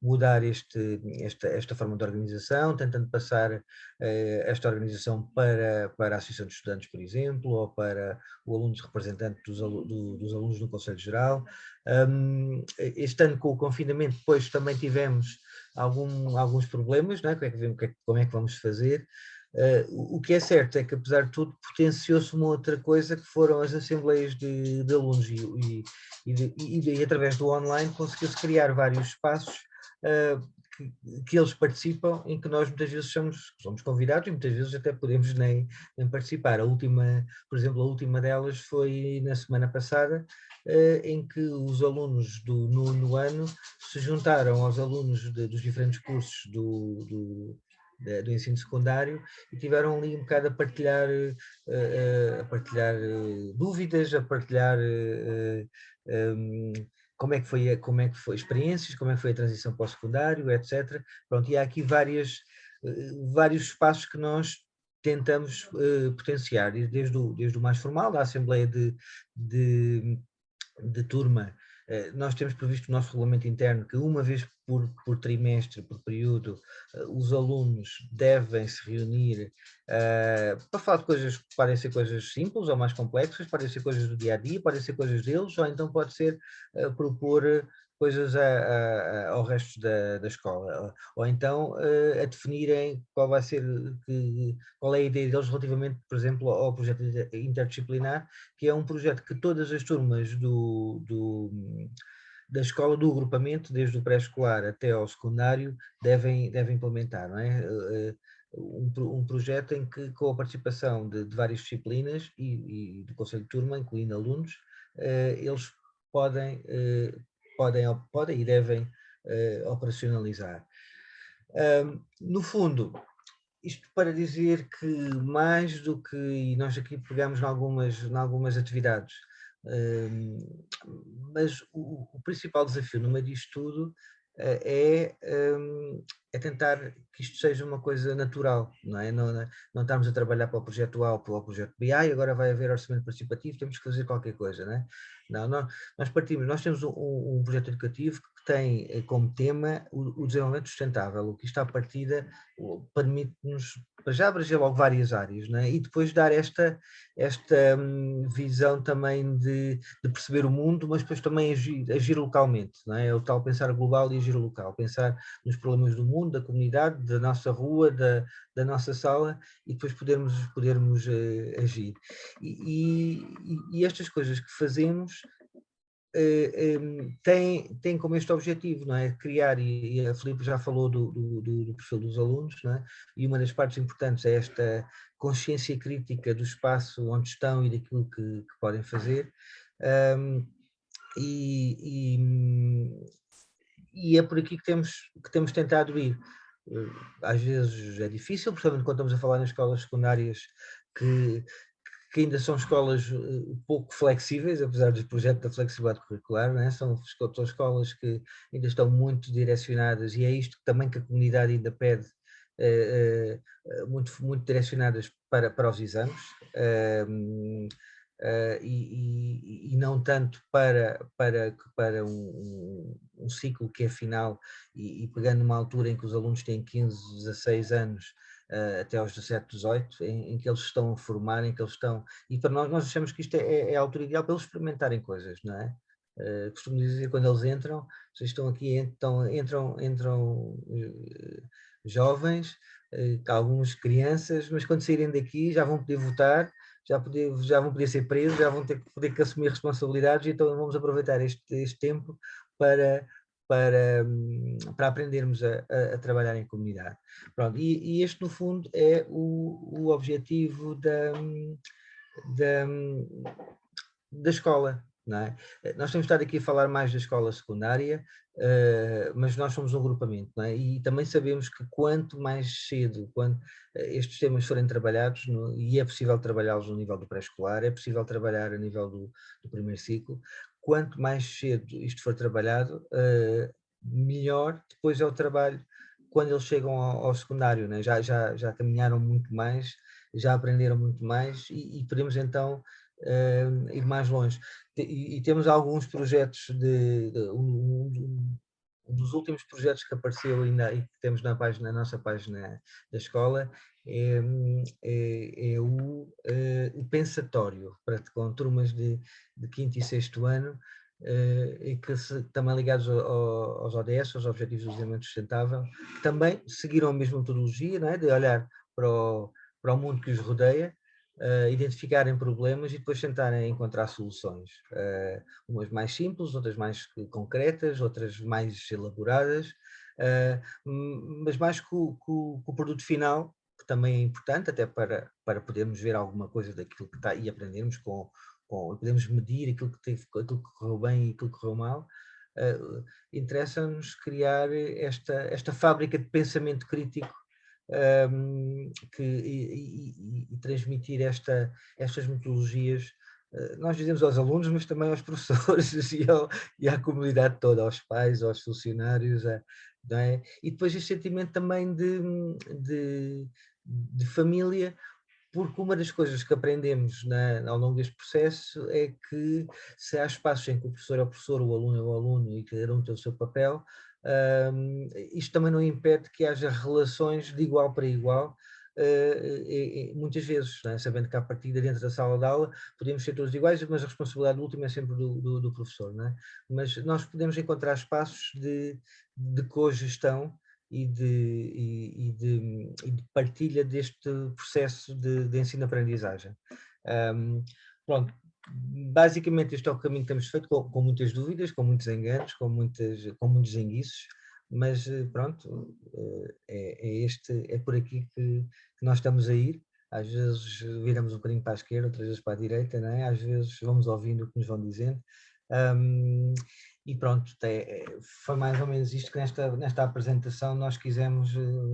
mudar esta forma de organização, tentando passar esta organização para a Associação de Estudantes, por exemplo, ou para o aluno representante dos alunos no Conselho Geral. Este ano, com o confinamento, depois também tivemos alguns problemas, não é? Como é que vamos fazer? O que é certo é que, apesar de tudo, potenciou-se uma outra coisa, que foram as assembleias de alunos, e através do online conseguiu-se criar vários espaços que eles participam, em que nós muitas vezes somos convidados e muitas vezes até podemos nem participar. Por exemplo, a última delas foi na semana passada, em que os alunos do 9º ano se juntaram aos alunos dos diferentes cursos do ensino secundário, e tiveram ali um bocado a partilhar, dúvidas, a partilhar como é que foi experiências, como é que foi a transição para o secundário, etc. Pronto, e há aqui vários espaços que nós tentamos potenciar, desde o mais formal, da Assembleia de turma. Nós temos previsto no nosso regulamento interno que uma vez por trimestre, por período, os alunos devem se reunir para falar de coisas que podem ser coisas simples ou mais complexas, podem ser coisas do dia a dia, podem ser coisas deles, ou então pode ser propor coisas ao resto da escola, ou então a definirem qual é a ideia deles relativamente, por exemplo, ao projeto interdisciplinar, que é um projeto que todas as turmas da escola, do agrupamento, desde o pré-escolar até ao secundário, devem implementar, não é? Um projeto em que, com a participação de várias disciplinas e do Conselho de Turma, incluindo alunos, eles podem e devem operacionalizar. No fundo, isto para dizer que mais do que, e nós aqui pegamos em algumas atividades, mas o principal desafio no meio disto tudo é tentar que isto seja uma coisa natural, não é? Não estamos a trabalhar para o projeto A ou para o projeto B, e agora vai haver orçamento participativo, temos que fazer qualquer coisa, não é? Não, nós temos um projeto educativo que tem como tema o desenvolvimento sustentável, o que está à partida permite-nos, já abranger logo várias áreas, não é? E depois dar esta visão também de perceber o mundo, mas depois também agir localmente, não é? É o tal pensar global e agir local, pensar nos problemas do mundo, da comunidade, da nossa rua, da nossa sala, e depois podermos agir. E estas coisas que fazemos tem como este objetivo, não é? Criar, e a Filipe já falou do perfil dos alunos, não é? E uma das partes importantes é esta consciência crítica do espaço onde estão e daquilo que podem fazer, e é por aqui que temos tentado ir. Às vezes é difícil, principalmente quando estamos a falar nas escolas secundárias que ainda são escolas pouco flexíveis, apesar do projeto da flexibilidade curricular, não é? São escolas que ainda estão muito direcionadas, e é isto também que a comunidade ainda pede, muito direcionadas para os exames, e não tanto para um ciclo que é final, e pegando uma altura em que os alunos têm 15, 16 anos, até aos 17, 18, em que eles estão a formar, em que eles estão... E para nós achamos que isto é a altura ideal para eles experimentarem coisas, não é? Costumo dizer, quando eles entram, vocês estão aqui, entram jovens, algumas crianças, mas quando saírem daqui já vão poder votar, já vão poder ser presos, já vão poder que assumir responsabilidades, então vamos aproveitar este tempo para aprendermos a trabalhar em comunidade. Pronto, e este, no fundo, é o objetivo da escola, não é? Nós temos estado aqui a falar mais da escola secundária, mas nós somos um agrupamento, não é? E também sabemos que quanto mais cedo, quando estes temas forem trabalhados, e é possível trabalhá-los no nível do pré-escolar, é possível trabalhar a nível do primeiro ciclo, quanto mais cedo isto for trabalhado, melhor depois é o trabalho quando eles chegam ao secundário, né? Já caminharam muito mais, já aprenderam muito mais, e podemos então ir mais longe. E temos alguns projetos, um dos últimos projetos que apareceu e que temos na nossa página da escola é o pensatório, com turmas de quinto e sexto ano, e que também ligados aos ODS, aos Objetivos do Desenvolvimento Sustentável, que também seguiram a mesma metodologia, não é? De olhar para o mundo que os rodeia, identificarem problemas e depois tentarem encontrar soluções, umas mais simples, outras mais concretas, outras mais elaboradas, mas mais com o produto final, que também é importante, até para podermos ver alguma coisa daquilo que está e aprendermos podemos medir aquilo que correu bem e aquilo que correu mal. Interessa-nos criar esta fábrica de pensamento crítico e transmitir estas metodologias. Nós dizemos aos alunos, mas também aos professores e à comunidade toda, aos pais, aos funcionários, não é? E depois este sentimento também de família, porque uma das coisas que aprendemos ao longo deste processo é que se há espaços em que o professor é o professor, o aluno é o aluno e cada um tem o seu papel, isto também não impede que haja relações de igual para igual, muitas vezes, não é? Sabendo que à partida dentro da sala de aula podemos ser todos iguais, mas a responsabilidade última é sempre do professor, não é? Mas nós podemos encontrar espaços de cogestão e de partilha deste processo de ensino-aprendizagem. Pronto, basicamente este é o caminho que temos feito, com muitas dúvidas, com muitos enganos, com muitos enguiços, mas pronto, é por aqui que nós estamos a ir. Às vezes viramos um bocadinho para a esquerda, outras vezes para a direita, não é? Às vezes vamos ouvindo o que nos vão dizendo. E pronto, foi mais ou menos isto que nesta apresentação nós quisemos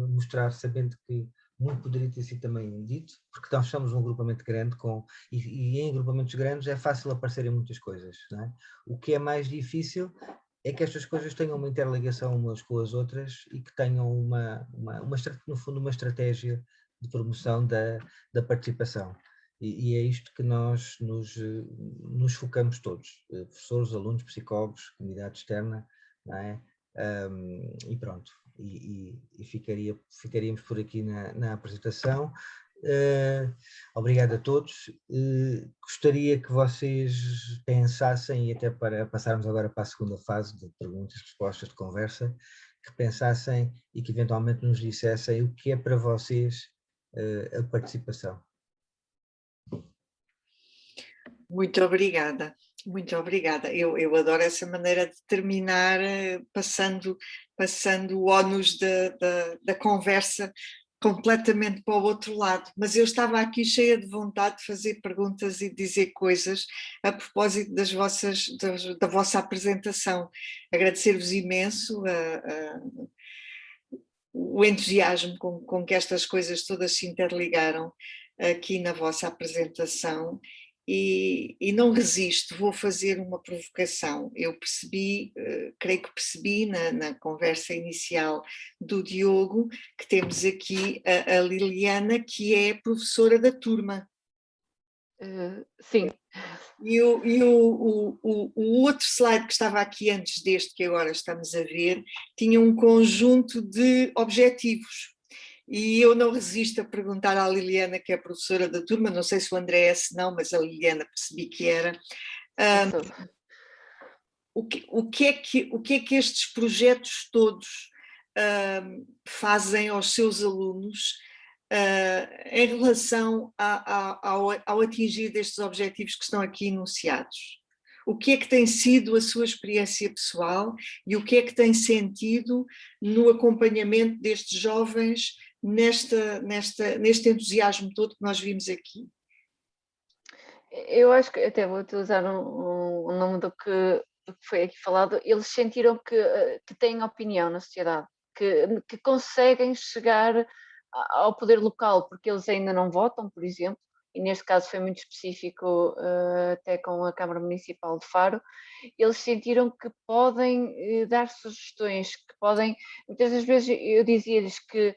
mostrar, sabendo que muito poderia ter sido também dito, porque nós somos um agrupamento grande e em agrupamentos grandes é fácil aparecerem muitas coisas, não é? O que é mais difícil é que estas coisas tenham uma interligação umas com as outras e que tenham no fundo, uma estratégia de promoção da participação. E é isto que nós nos focamos todos, professores, alunos, psicólogos, comunidade externa, não é? E pronto, e ficaríamos por aqui na apresentação. Obrigado a todos. Gostaria que vocês pensassem, e até para passarmos agora para a segunda fase de perguntas, respostas, de conversa, que pensassem e que eventualmente nos dissessem o que é para vocês a participação. Muito obrigada, muito obrigada. Eu adoro essa maneira de terminar passando o ónus da conversa completamente para o outro lado, mas eu estava aqui cheia de vontade de fazer perguntas e dizer coisas a propósito da vossa apresentação. Agradecer-vos imenso o entusiasmo com que estas coisas todas se interligaram aqui na vossa apresentação. E não resisto, vou fazer uma provocação. Eu percebi, creio que percebi na conversa inicial do Diogo, que temos aqui a Liliana, que é professora da turma. Sim. E o outro slide que estava aqui antes deste, que agora estamos a ver, tinha um conjunto de objetivos. E eu não resisto a perguntar à Liliana, que é professora da turma, não sei se o André é, se não, mas a Liliana percebi que era. O que é que estes projetos todos fazem aos seus alunos em relação ao atingir destes objetivos que estão aqui enunciados? O que é que tem sido a sua experiência pessoal e o que é que tem sentido no acompanhamento destes jovens neste entusiasmo todo que nós vimos aqui? Eu acho que até vou utilizar um nome do que foi aqui falado. Eles sentiram que têm opinião na sociedade, que conseguem chegar ao poder local, porque eles ainda não votam, por exemplo, e neste caso foi muito específico até com a Câmara Municipal de Faro. Eles sentiram que podem dar sugestões, que podem, muitas das vezes eu dizia-lhes que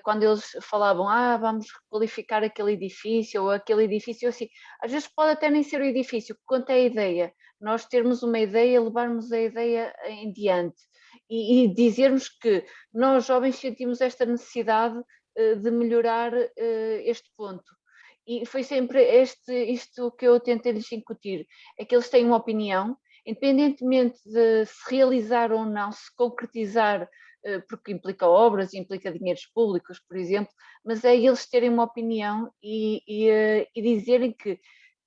quando eles falavam, vamos requalificar aquele edifício ou aquele edifício, assim, às vezes pode até nem ser o edifício, quanto é a ideia, nós termos uma ideia, levarmos a ideia em diante e dizermos que nós jovens sentimos esta necessidade de melhorar este ponto. E foi sempre isto que eu tentei lhes incutir, é que eles têm uma opinião, independentemente de se realizar ou não, se concretizar, porque implica obras, implica dinheiros públicos, por exemplo, mas é eles terem uma opinião e dizerem que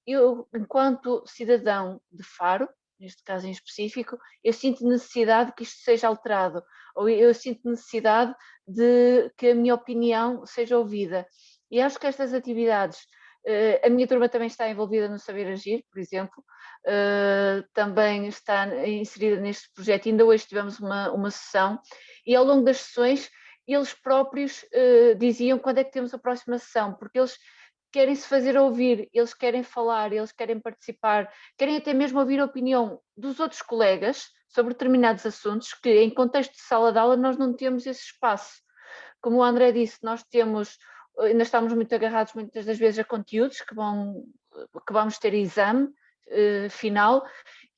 eu, enquanto cidadão de Faro, neste caso em específico, eu sinto necessidade que isto seja alterado, ou eu sinto necessidade de que a minha opinião seja ouvida. E acho que estas atividades, a minha turma também está envolvida no Saber Agir, por exemplo, também está inserida neste projeto. Ainda hoje tivemos uma sessão e ao longo das sessões eles próprios diziam quando é que temos a próxima sessão, porque eles querem se fazer ouvir, eles querem falar, eles querem participar, querem até mesmo ouvir a opinião dos outros colegas sobre determinados assuntos que em contexto de sala de aula nós não temos esse espaço. Como o André disse, nós ainda estamos muito agarrados muitas das vezes a conteúdos que vamos ter exame final,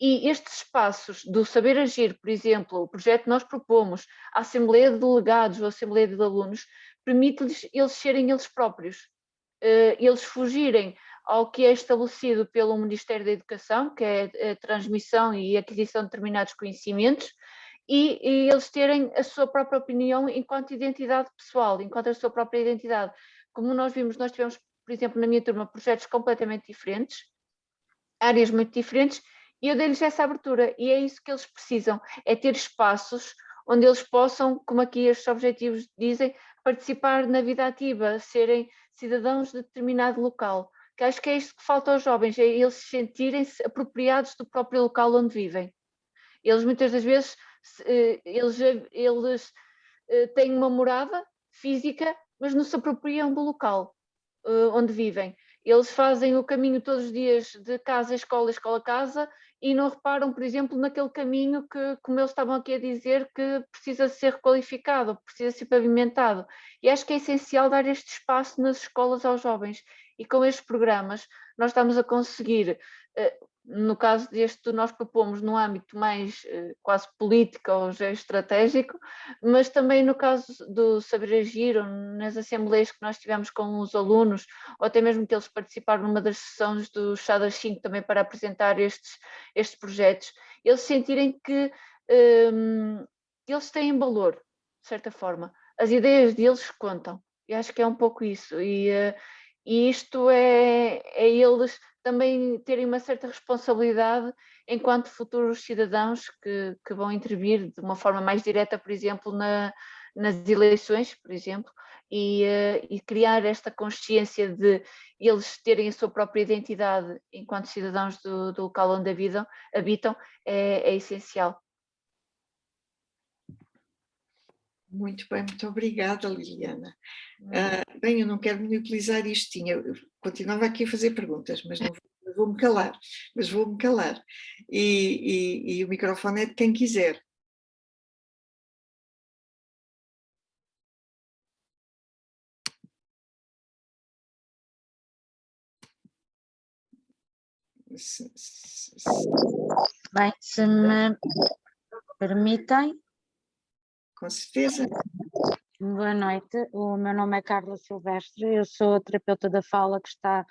e estes espaços do saber agir, por exemplo, o projeto que nós propomos, a Assembleia de Delegados ou a Assembleia de Alunos, permite-lhes eles serem eles próprios, eles fugirem ao que é estabelecido pelo Ministério da Educação, que é a transmissão e aquisição de determinados conhecimentos, e eles terem a sua própria opinião enquanto identidade pessoal, enquanto a sua própria identidade. Como nós vimos, nós tivemos, por exemplo, na minha turma, projetos completamente diferentes, áreas muito diferentes, e eu dei-lhes essa abertura, e é isso que eles precisam, é ter espaços onde eles possam, como aqui estes objetivos dizem, participar na vida ativa, serem cidadãos de determinado local, que acho que é isto que falta aos jovens, é eles sentirem-se apropriados do próprio local onde vivem. Eles muitas das vezes, eles têm uma morada física, mas não se apropriam do local onde vivem. Eles fazem o caminho todos os dias de casa a escola, escola a casa, e não reparam, por exemplo, naquele caminho que, como eles estavam aqui a dizer, que precisa ser requalificado, precisa ser pavimentado. E acho que é essencial dar este espaço nas escolas aos jovens. E com estes programas nós estamos a conseguir, no caso deste nós propomos no âmbito mais quase político ou geoestratégico, mas também no caso do Saber Agir, ou nas assembleias que nós tivemos com os alunos, ou até mesmo que eles participaram numa das sessões do Chá das 5 também para apresentar estes projetos, eles sentirem que eles têm valor, de certa forma. As ideias deles contam. E acho que é um pouco isso. E isto é eles também terem uma certa responsabilidade enquanto futuros cidadãos que vão intervir de uma forma mais direta, por exemplo, nas eleições, por exemplo, e criar esta consciência de eles terem a sua própria identidade enquanto cidadãos do local onde habitam é essencial. Muito bem, muito obrigada, Liliana. Bem, eu não quero monopolizar isto, eu continuava aqui a fazer perguntas, mas não vou-me calar, e o microfone é de quem quiser. Bem, se me permitem. Com certeza. Boa noite, o meu nome é Carla Silvestre, eu sou terapeuta da fala que está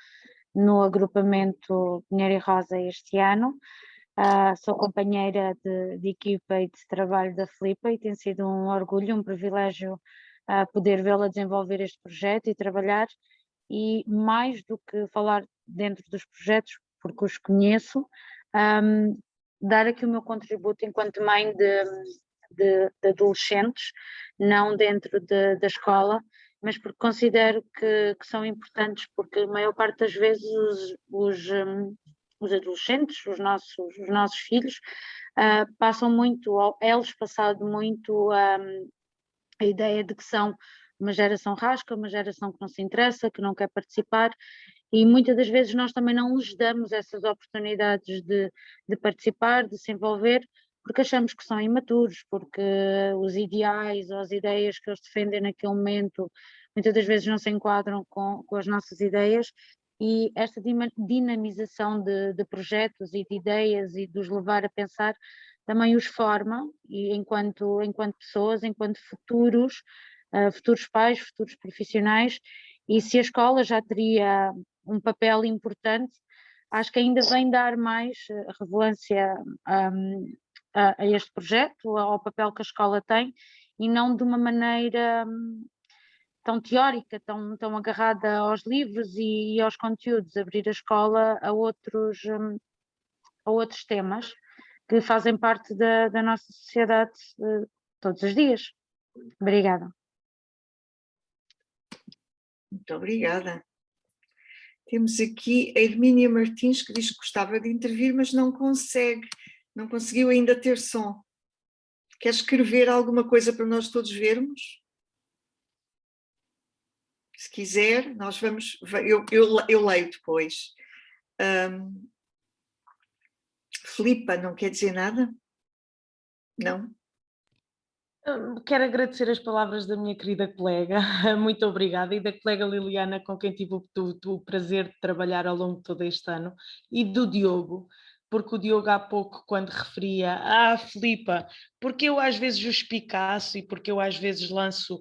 no agrupamento Pinheiro e Rosa este ano. Sou companheira de equipa e de trabalho da Filipa e tem sido um orgulho, um privilégio poder vê-la desenvolver este projeto e trabalhar, e mais do que falar dentro dos projetos, porque os conheço, dar aqui o meu contributo enquanto mãe de adolescentes, não dentro da escola, mas porque considero que são importantes, porque a maior parte das vezes os adolescentes, os nossos filhos, passam muito, ou eles passado muito a ideia de que são uma geração rasca, uma geração que não se interessa, que não quer participar, e muitas das vezes nós também não lhes damos essas oportunidades de participar, de se envolver, porque achamos que são imaturos, porque os ideais ou as ideias que eles defendem naquele momento muitas das vezes não se enquadram com as nossas ideias, e esta dinamização de projetos e de ideias e de os levar a pensar também os forma, e enquanto pessoas, enquanto futuros pais, futuros profissionais, e se a escola já teria um papel importante, acho que ainda vem dar mais relevância a este projeto, ao papel que a escola tem, e não de uma maneira tão teórica, tão agarrada aos livros e aos conteúdos, abrir a escola a outros temas que fazem parte da nossa sociedade todos os dias. Obrigada. Muito obrigada. Temos aqui a Hermínia Martins, que diz que gostava de intervir, mas não conseguiu ainda ter som. Quer escrever alguma coisa para nós todos vermos? Se quiser, nós vamos, eu leio depois. Filipa, não quer dizer nada? Não? Quero agradecer as palavras da minha querida colega, muito obrigada, e da colega Liliana, com quem tive o prazer de trabalhar ao longo de todo este ano, e do Diogo, porque o Diogo há pouco, quando referia Filipa, porque eu às vezes os espicaço e porque eu às vezes lanço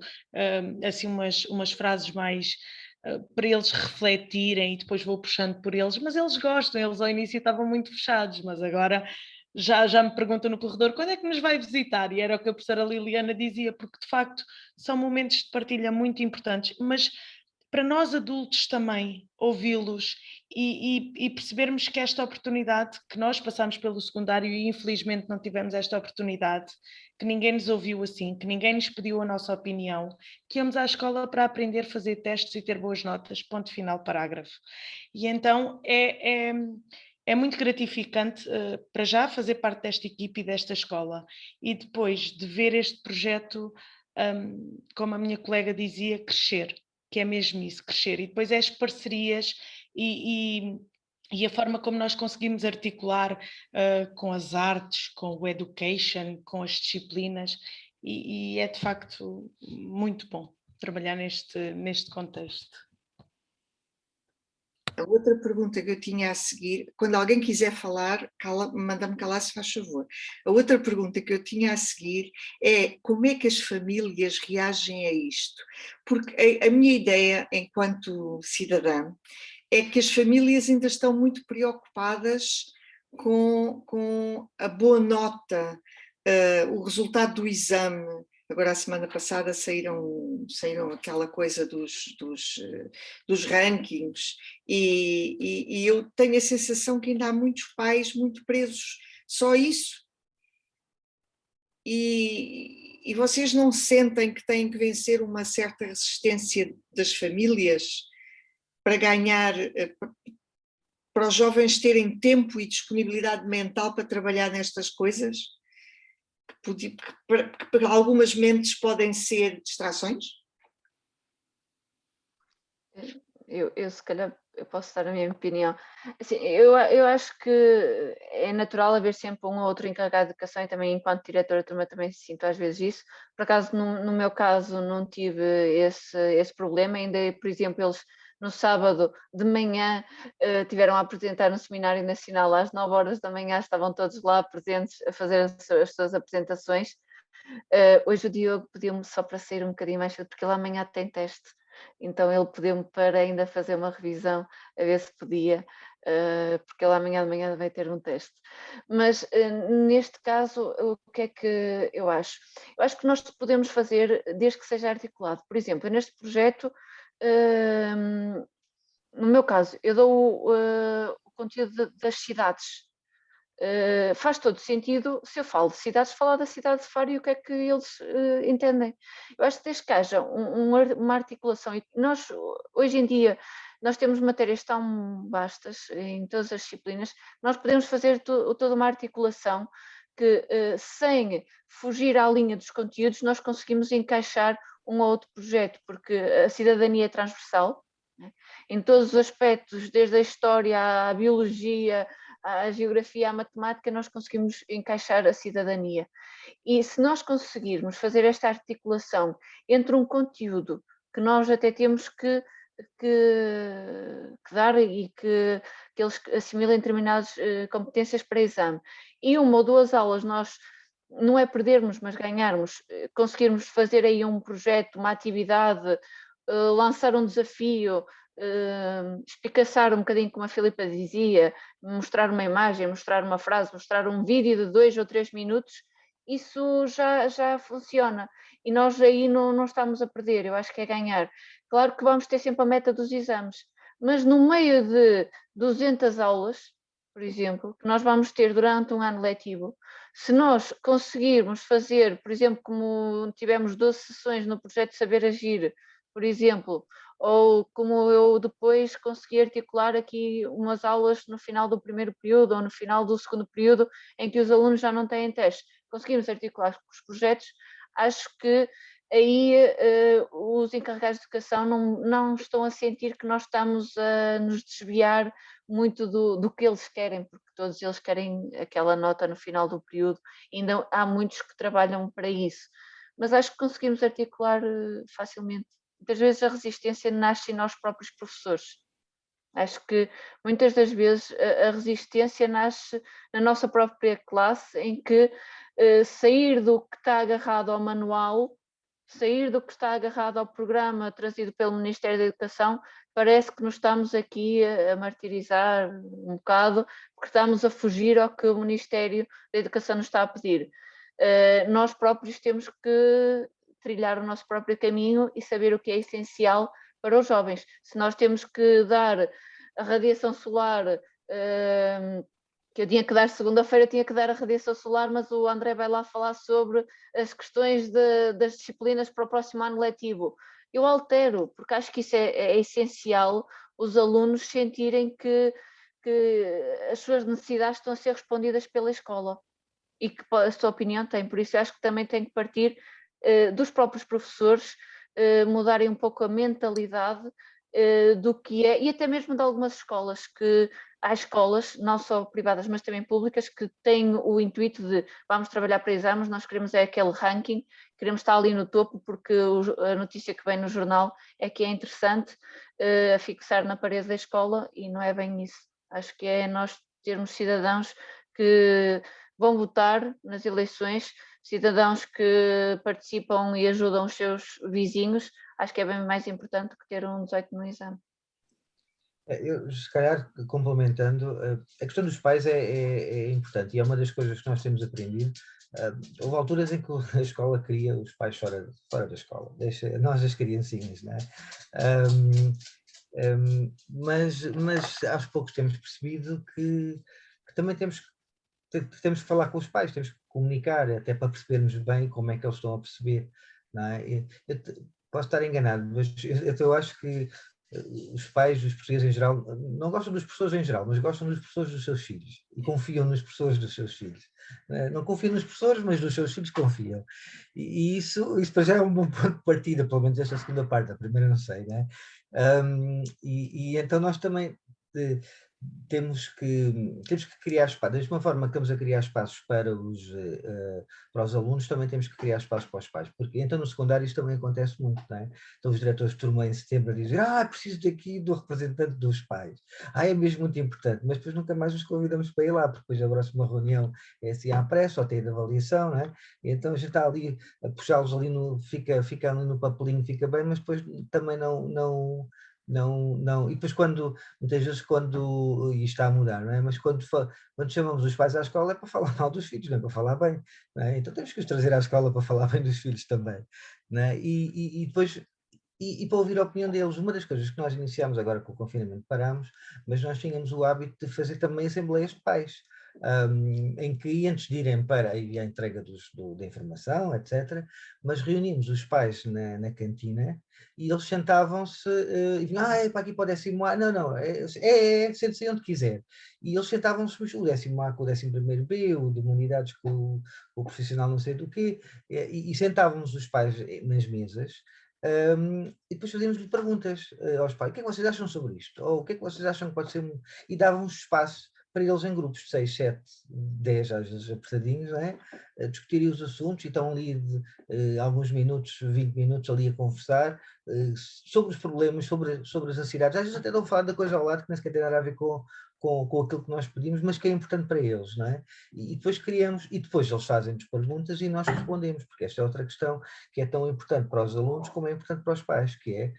assim umas frases mais para eles refletirem e depois vou puxando por eles, mas eles gostam, eles ao início estavam muito fechados, mas agora já me perguntam no corredor quando é que nos vai visitar, e era o que a professora Liliana dizia, porque de facto são momentos de partilha muito importantes, mas para nós adultos também, ouvi-los e percebermos que esta oportunidade, que nós passamos pelo secundário e infelizmente não tivemos esta oportunidade, que ninguém nos ouviu assim, que ninguém nos pediu a nossa opinião, que íamos à escola para aprender a fazer testes e ter boas notas, ponto final, parágrafo. E então é muito gratificante, para já, fazer parte desta equipe e desta escola, e depois de ver este projeto, como a minha colega dizia, crescer, que é mesmo isso, crescer, e depois é as parcerias e a forma como nós conseguimos articular com as artes, com o education, com as disciplinas, e é de facto muito bom trabalhar neste contexto. A outra pergunta que eu tinha a seguir, quando alguém quiser falar, manda-me calar, se faz favor. A outra pergunta que eu tinha a seguir é como é que as famílias reagem a isto? Porque a minha ideia, enquanto cidadã, é que as famílias ainda estão muito preocupadas com a boa nota, o resultado do exame. Agora, a semana passada saíram aquela coisa dos rankings, e eu tenho a sensação que ainda há muitos pais muito presos só isso. E vocês não sentem que têm que vencer uma certa resistência das famílias para ganhar, para os jovens terem tempo e disponibilidade mental para trabalhar nestas coisas? Que para algumas mentes podem ser distrações? Eu se calhar eu posso dar a minha opinião. Assim, eu acho que é natural haver sempre um ou outro encarregado de educação, e também enquanto diretora de turma também sinto às vezes isso. Por acaso no meu caso não tive esse problema, ainda por exemplo eles no sábado de manhã tiveram a apresentar no Seminário Nacional às 9 horas da manhã, estavam todos lá presentes a fazer as suas apresentações. Hoje o Diogo pediu-me só para sair um bocadinho mais cedo, porque ele amanhã tem teste, então ele pediu-me para ainda fazer uma revisão, a ver se podia, porque ele amanhã de manhã vai ter um teste. Mas neste caso, o que é que eu acho? Eu acho que nós podemos fazer, desde que seja articulado. Por exemplo, neste projeto, no meu caso, eu dou o conteúdo das cidades. Faz todo sentido, se eu falo de cidades, falar da cidade de Faro e o que é que eles entendem. Eu acho que desde que haja uma articulação, e nós, hoje em dia, nós temos matérias tão vastas em todas as disciplinas, nós podemos fazer toda uma articulação que, sem fugir à linha dos conteúdos, nós conseguimos encaixar um ou outro projeto, porque a cidadania é transversal, né? Em todos os aspectos, desde a história à biologia, à geografia, à matemática, nós conseguimos encaixar a cidadania. E se nós conseguirmos fazer esta articulação entre um conteúdo que nós até temos que dar e que eles assimilem determinadas competências para exame, e uma ou duas aulas nós não é perdermos, mas ganharmos, conseguirmos fazer aí um projeto, uma atividade, lançar um desafio, espicaçar um bocadinho, como a Filipa dizia, mostrar uma imagem, mostrar uma frase, mostrar um vídeo de 2 ou 3 minutos, isso já funciona, e nós aí não estamos a perder, eu acho que é ganhar. Claro que vamos ter sempre a meta dos exames, mas no meio de 200 aulas, por exemplo, que nós vamos ter durante um ano letivo, se nós conseguirmos fazer, por exemplo, como tivemos 12 sessões no projeto Saber Agir, por exemplo, ou como eu depois consegui articular aqui umas aulas no final do primeiro período ou no final do segundo período, em que os alunos já não têm testes, conseguimos articular com os projetos, acho que aí os encarregados de educação não estão a sentir que nós estamos a nos desviar muito do que eles querem, porque todos eles querem aquela nota no final do período, ainda há muitos que trabalham para isso, mas acho que conseguimos articular facilmente. Muitas vezes a resistência nasce em nós próprios professores. Acho que muitas das vezes a resistência nasce na nossa própria classe, em que sair do que está agarrado ao manual, sair do que está agarrado ao programa trazido pelo Ministério da Educação, parece que nos estamos aqui a martirizar um bocado, porque estamos a fugir ao que o Ministério da Educação nos está a pedir. Nós próprios temos que trilhar o nosso próprio caminho e saber o que é essencial para os jovens. Se nós temos que dar a radiação solar, que eu tinha que dar segunda-feira, tinha que dar a radiação solar, mas o André vai lá falar sobre as questões das disciplinas para o próximo ano letivo. Eu altero, porque acho que isso é essencial, os alunos sentirem que as suas necessidades estão a ser respondidas pela escola e que a sua opinião tem. Por isso acho que também tem que partir dos próprios professores, mudarem um pouco a mentalidade do que é, e até mesmo de algumas escolas, que há escolas, não só privadas, mas também públicas, que têm o intuito de vamos trabalhar para exames, nós queremos aquele ranking, queremos estar ali no topo, porque a notícia que vem no jornal é que é interessante a fixar na parede da escola, e não é bem isso. Acho que é nós termos cidadãos que vão votar nas eleições, cidadãos que participam e ajudam os seus vizinhos. Acho que é bem mais importante que ter um 18 no exame. Eu, se calhar, complementando, a questão dos pais é importante e é uma das coisas que nós temos aprendido. Houve alturas em que a escola queria os pais fora da escola, nós as criancinhas, não é? Mas aos poucos temos percebido que também temos que falar com os pais, temos que comunicar, até para percebermos bem como é que eles estão a perceber, não é? Eu posso estar enganado, mas eu acho que os pais, os portugueses em geral, não gostam dos professores em geral, mas gostam dos professores dos seus filhos e confiam nos professores dos seus filhos. Não confiam nos professores, mas dos seus filhos confiam. E isso para já é um bom ponto de partida, pelo menos esta segunda parte, a primeira não sei, né? E então nós também temos que criar espaços, da mesma forma que estamos a criar espaços para os alunos, também temos que criar espaços para os pais, porque então no secundário isto também acontece muito, não é? Então os diretores de turma em setembro a dizer, preciso daqui do representante dos pais, é mesmo muito importante, mas depois nunca mais os convidamos para ir lá, porque depois a próxima reunião é assim à pressa, ou tem de avaliação, não é? E então a gente está ali a puxá-los ali, fica ali no papelinho, fica bem, mas depois também não, e depois muitas vezes e está a mudar, não é? Mas quando chamamos os pais à escola é para falar mal dos filhos, não é para falar bem, não é? Então temos que os trazer à escola para falar bem dos filhos também, não é? E depois, para ouvir a opinião deles. Uma das coisas que nós iniciámos agora com o confinamento parámos, mas nós tínhamos o hábito de fazer também assembleias de pais, em que antes de irem para a entrega da informação, etc., mas reunimos os pais na cantina e eles sentavam-se e vinham, é para aqui para o 10º A, não, sente-se onde quiser. E eles sentavam-se o 10º A com o 11º B, o de humanidades com o profissional não sei do quê, e sentávamos os pais nas mesas. E depois fazíamos-lhe perguntas aos pais, o que é que vocês acham sobre isto? Ou o que é que vocês acham que pode ser? E dávamos espaço para eles em grupos de 6, 7, 10, às vezes apertadinhos, não é? A discutirem os assuntos e estão ali alguns minutos, 20 minutos ali a conversar sobre os problemas, sobre as ansiedades. Às vezes até estão a falar da coisa ao lado que nem sequer tem nada a ver com aquilo que nós pedimos, mas que é importante para eles, não é? E depois depois eles fazem-nos perguntas e nós respondemos, porque esta é outra questão que é tão importante para os alunos como é importante para os pais, que é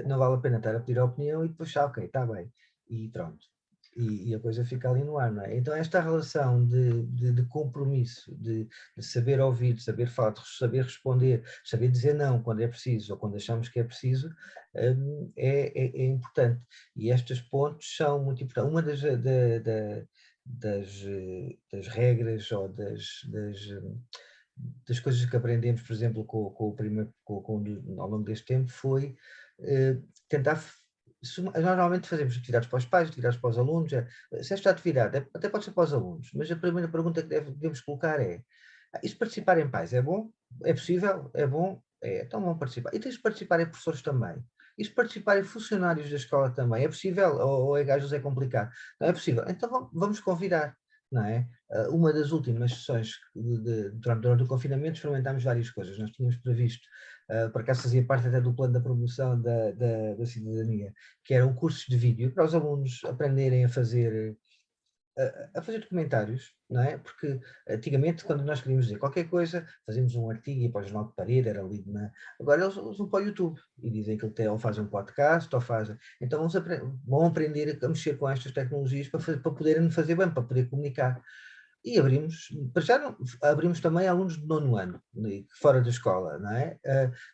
não vale a pena estar a pedir a opinião e depois, ok, está bem, e pronto. E a coisa fica ali no ar, não é? Então esta relação de compromisso, de saber ouvir, de saber falar, de saber responder, saber dizer não quando é preciso ou quando achamos que é preciso, é importante. E estes pontos são muito importantes. Uma das regras ou das coisas que aprendemos, por exemplo, ao longo deste tempo foi tentar. Nós normalmente fazemos atividades para os pais, atividades para os alunos. Se esta atividade até pode ser para os alunos, mas a primeira pergunta que devemos colocar é: isto participar em pais é bom? É possível? É bom? Então vão participar. E tens de participar professores também. E se participarem funcionários da escola também, é possível, ou é gajos é complicado, não é possível. Então vamos convidar, não é? Uma das últimas sessões durante o confinamento experimentámos várias coisas. Nós tínhamos previsto, por acaso fazia parte até do plano da promoção da cidadania, que eram cursos de vídeo para os alunos aprenderem a fazer documentários, não é? Porque antigamente, quando nós queríamos dizer qualquer coisa, fazíamos um artigo e para o jornal de parede, era lido na... Agora eles usam para o YouTube e dizem que ou fazem um podcast, ou fazem... Então vão aprender a mexer com estas tecnologias para poderem fazer bem, para poder comunicar. E abrimos também alunos de 9º ano, fora da escola, não é?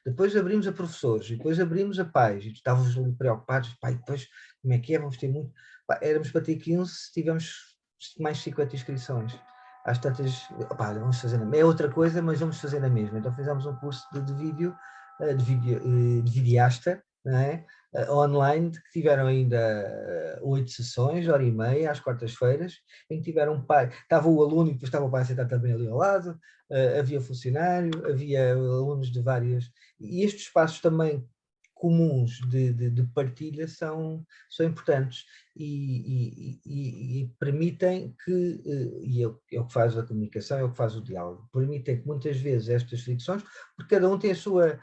Depois abrimos a professores, e depois abrimos a pais, e estávamos preocupados, pai, depois como é que é, vamos ter muito... Éramos para ter 15, tivemos mais 50 inscrições. Às tantas, vamos fazer é outra coisa, mas vamos fazer na mesma. Então fizemos um curso de vídeo, de videasta, não é? Online, que tiveram ainda 8 sessões, hora e meia, às quartas-feiras, em que tiveram pai, estava o aluno e depois estava o pai sentado também ali ao lado, havia funcionário, havia alunos de várias... E estes espaços também comuns de partilha são importantes e permitem que, e é o que faz a comunicação, é o que faz o diálogo, permitem que muitas vezes estas fricções, porque cada um tem a sua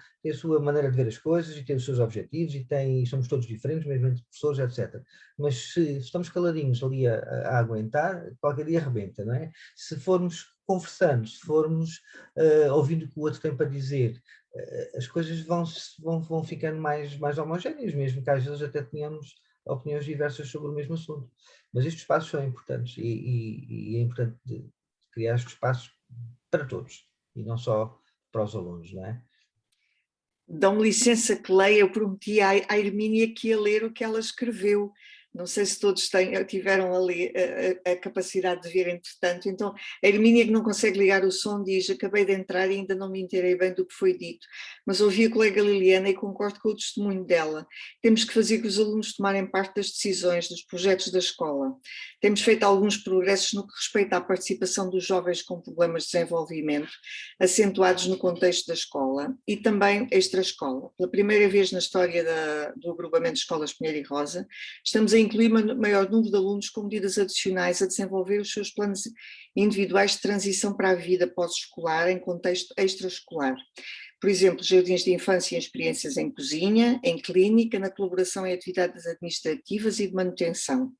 maneira de ver as coisas e tem os seus objetivos e somos todos diferentes, mesmo entre pessoas, etc. Mas se estamos caladinhos ali a aguentar, qualquer dia arrebenta, não é? Se formos conversando, se formos ouvindo o que o outro tem para dizer, as coisas vão ficando mais homogéneas, mesmo que às vezes até tenhamos opiniões diversas sobre o mesmo assunto. Mas estes espaços são importantes e é importante criar estes espaços para todos e não só para os alunos, não é? Dão-me licença que leia, eu prometi à Hermínia que ia ler o que ela escreveu. Não sei se todos tiveram ali a capacidade de ver, entretanto. Então, a Hermínia, que não consegue ligar o som, diz: acabei de entrar e ainda não me inteirei bem do que foi dito, mas ouvi a colega Liliana e concordo com o testemunho dela. Temos que fazer que os alunos tomarem parte das decisões, dos projetos da escola. Temos feito alguns progressos no que respeita à participação dos jovens com problemas de desenvolvimento, acentuados no contexto da escola e também extra-escola. Pela primeira vez na história do agrupamento de escolas Pinheiro e Rosa, estamos a incluir maior número de alunos com medidas adicionais a desenvolver os seus planos individuais de transição para a vida pós-escolar em contexto extraescolar. Por exemplo, jardins de infância e experiências em cozinha, em clínica, na colaboração em atividades administrativas e de manutenção.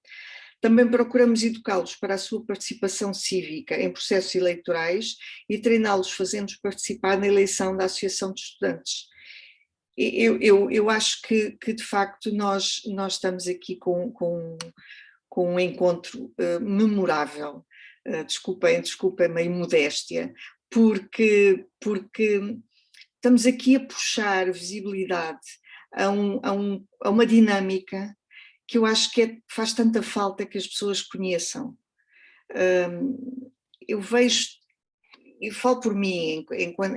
Também procuramos educá-los para a sua participação cívica em processos eleitorais e treiná-los fazendo-os participar na eleição da Associação de Estudantes. Eu acho que de facto nós estamos aqui com um encontro memorável, desculpem-me a imodéstia, porque estamos aqui a puxar visibilidade a uma dinâmica que eu acho que faz tanta falta que as pessoas conheçam. Eu vejo, e falo por mim,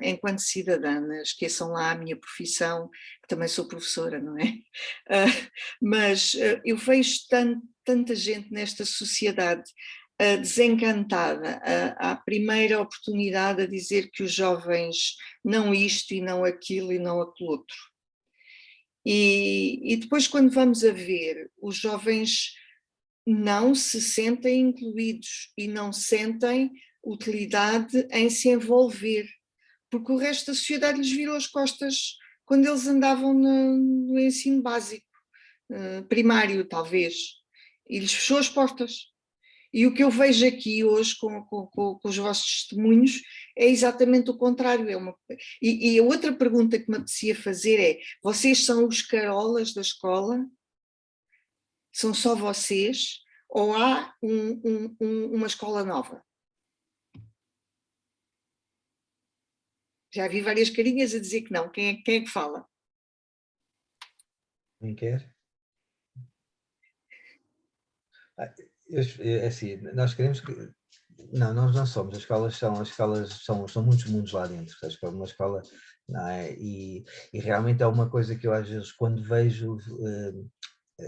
enquanto cidadã, esqueçam lá a minha profissão, que também sou professora, não é? Mas eu vejo tanta gente nesta sociedade desencantada à primeira oportunidade a dizer que os jovens não isto e não aquilo e não aquilo outro. E depois, quando vamos a ver, os jovens não se sentem incluídos e não sentem utilidade em se envolver, porque o resto da sociedade lhes virou as costas quando eles andavam no ensino básico, primário talvez, e lhes fechou as portas. E o que eu vejo aqui hoje com os vossos testemunhos é exatamente o contrário. E a outra pergunta que me apetecia fazer é: vocês são os carolas da escola? São só vocês? Ou há uma escola nova? Já vi várias carinhas a dizer que não. Quem é que fala? Quem quer? Assim, nós queremos que... Não, nós não somos. As escolas são muitos mundos lá dentro. A escola é uma escola, não é? E realmente é uma coisa que eu às vezes, quando vejo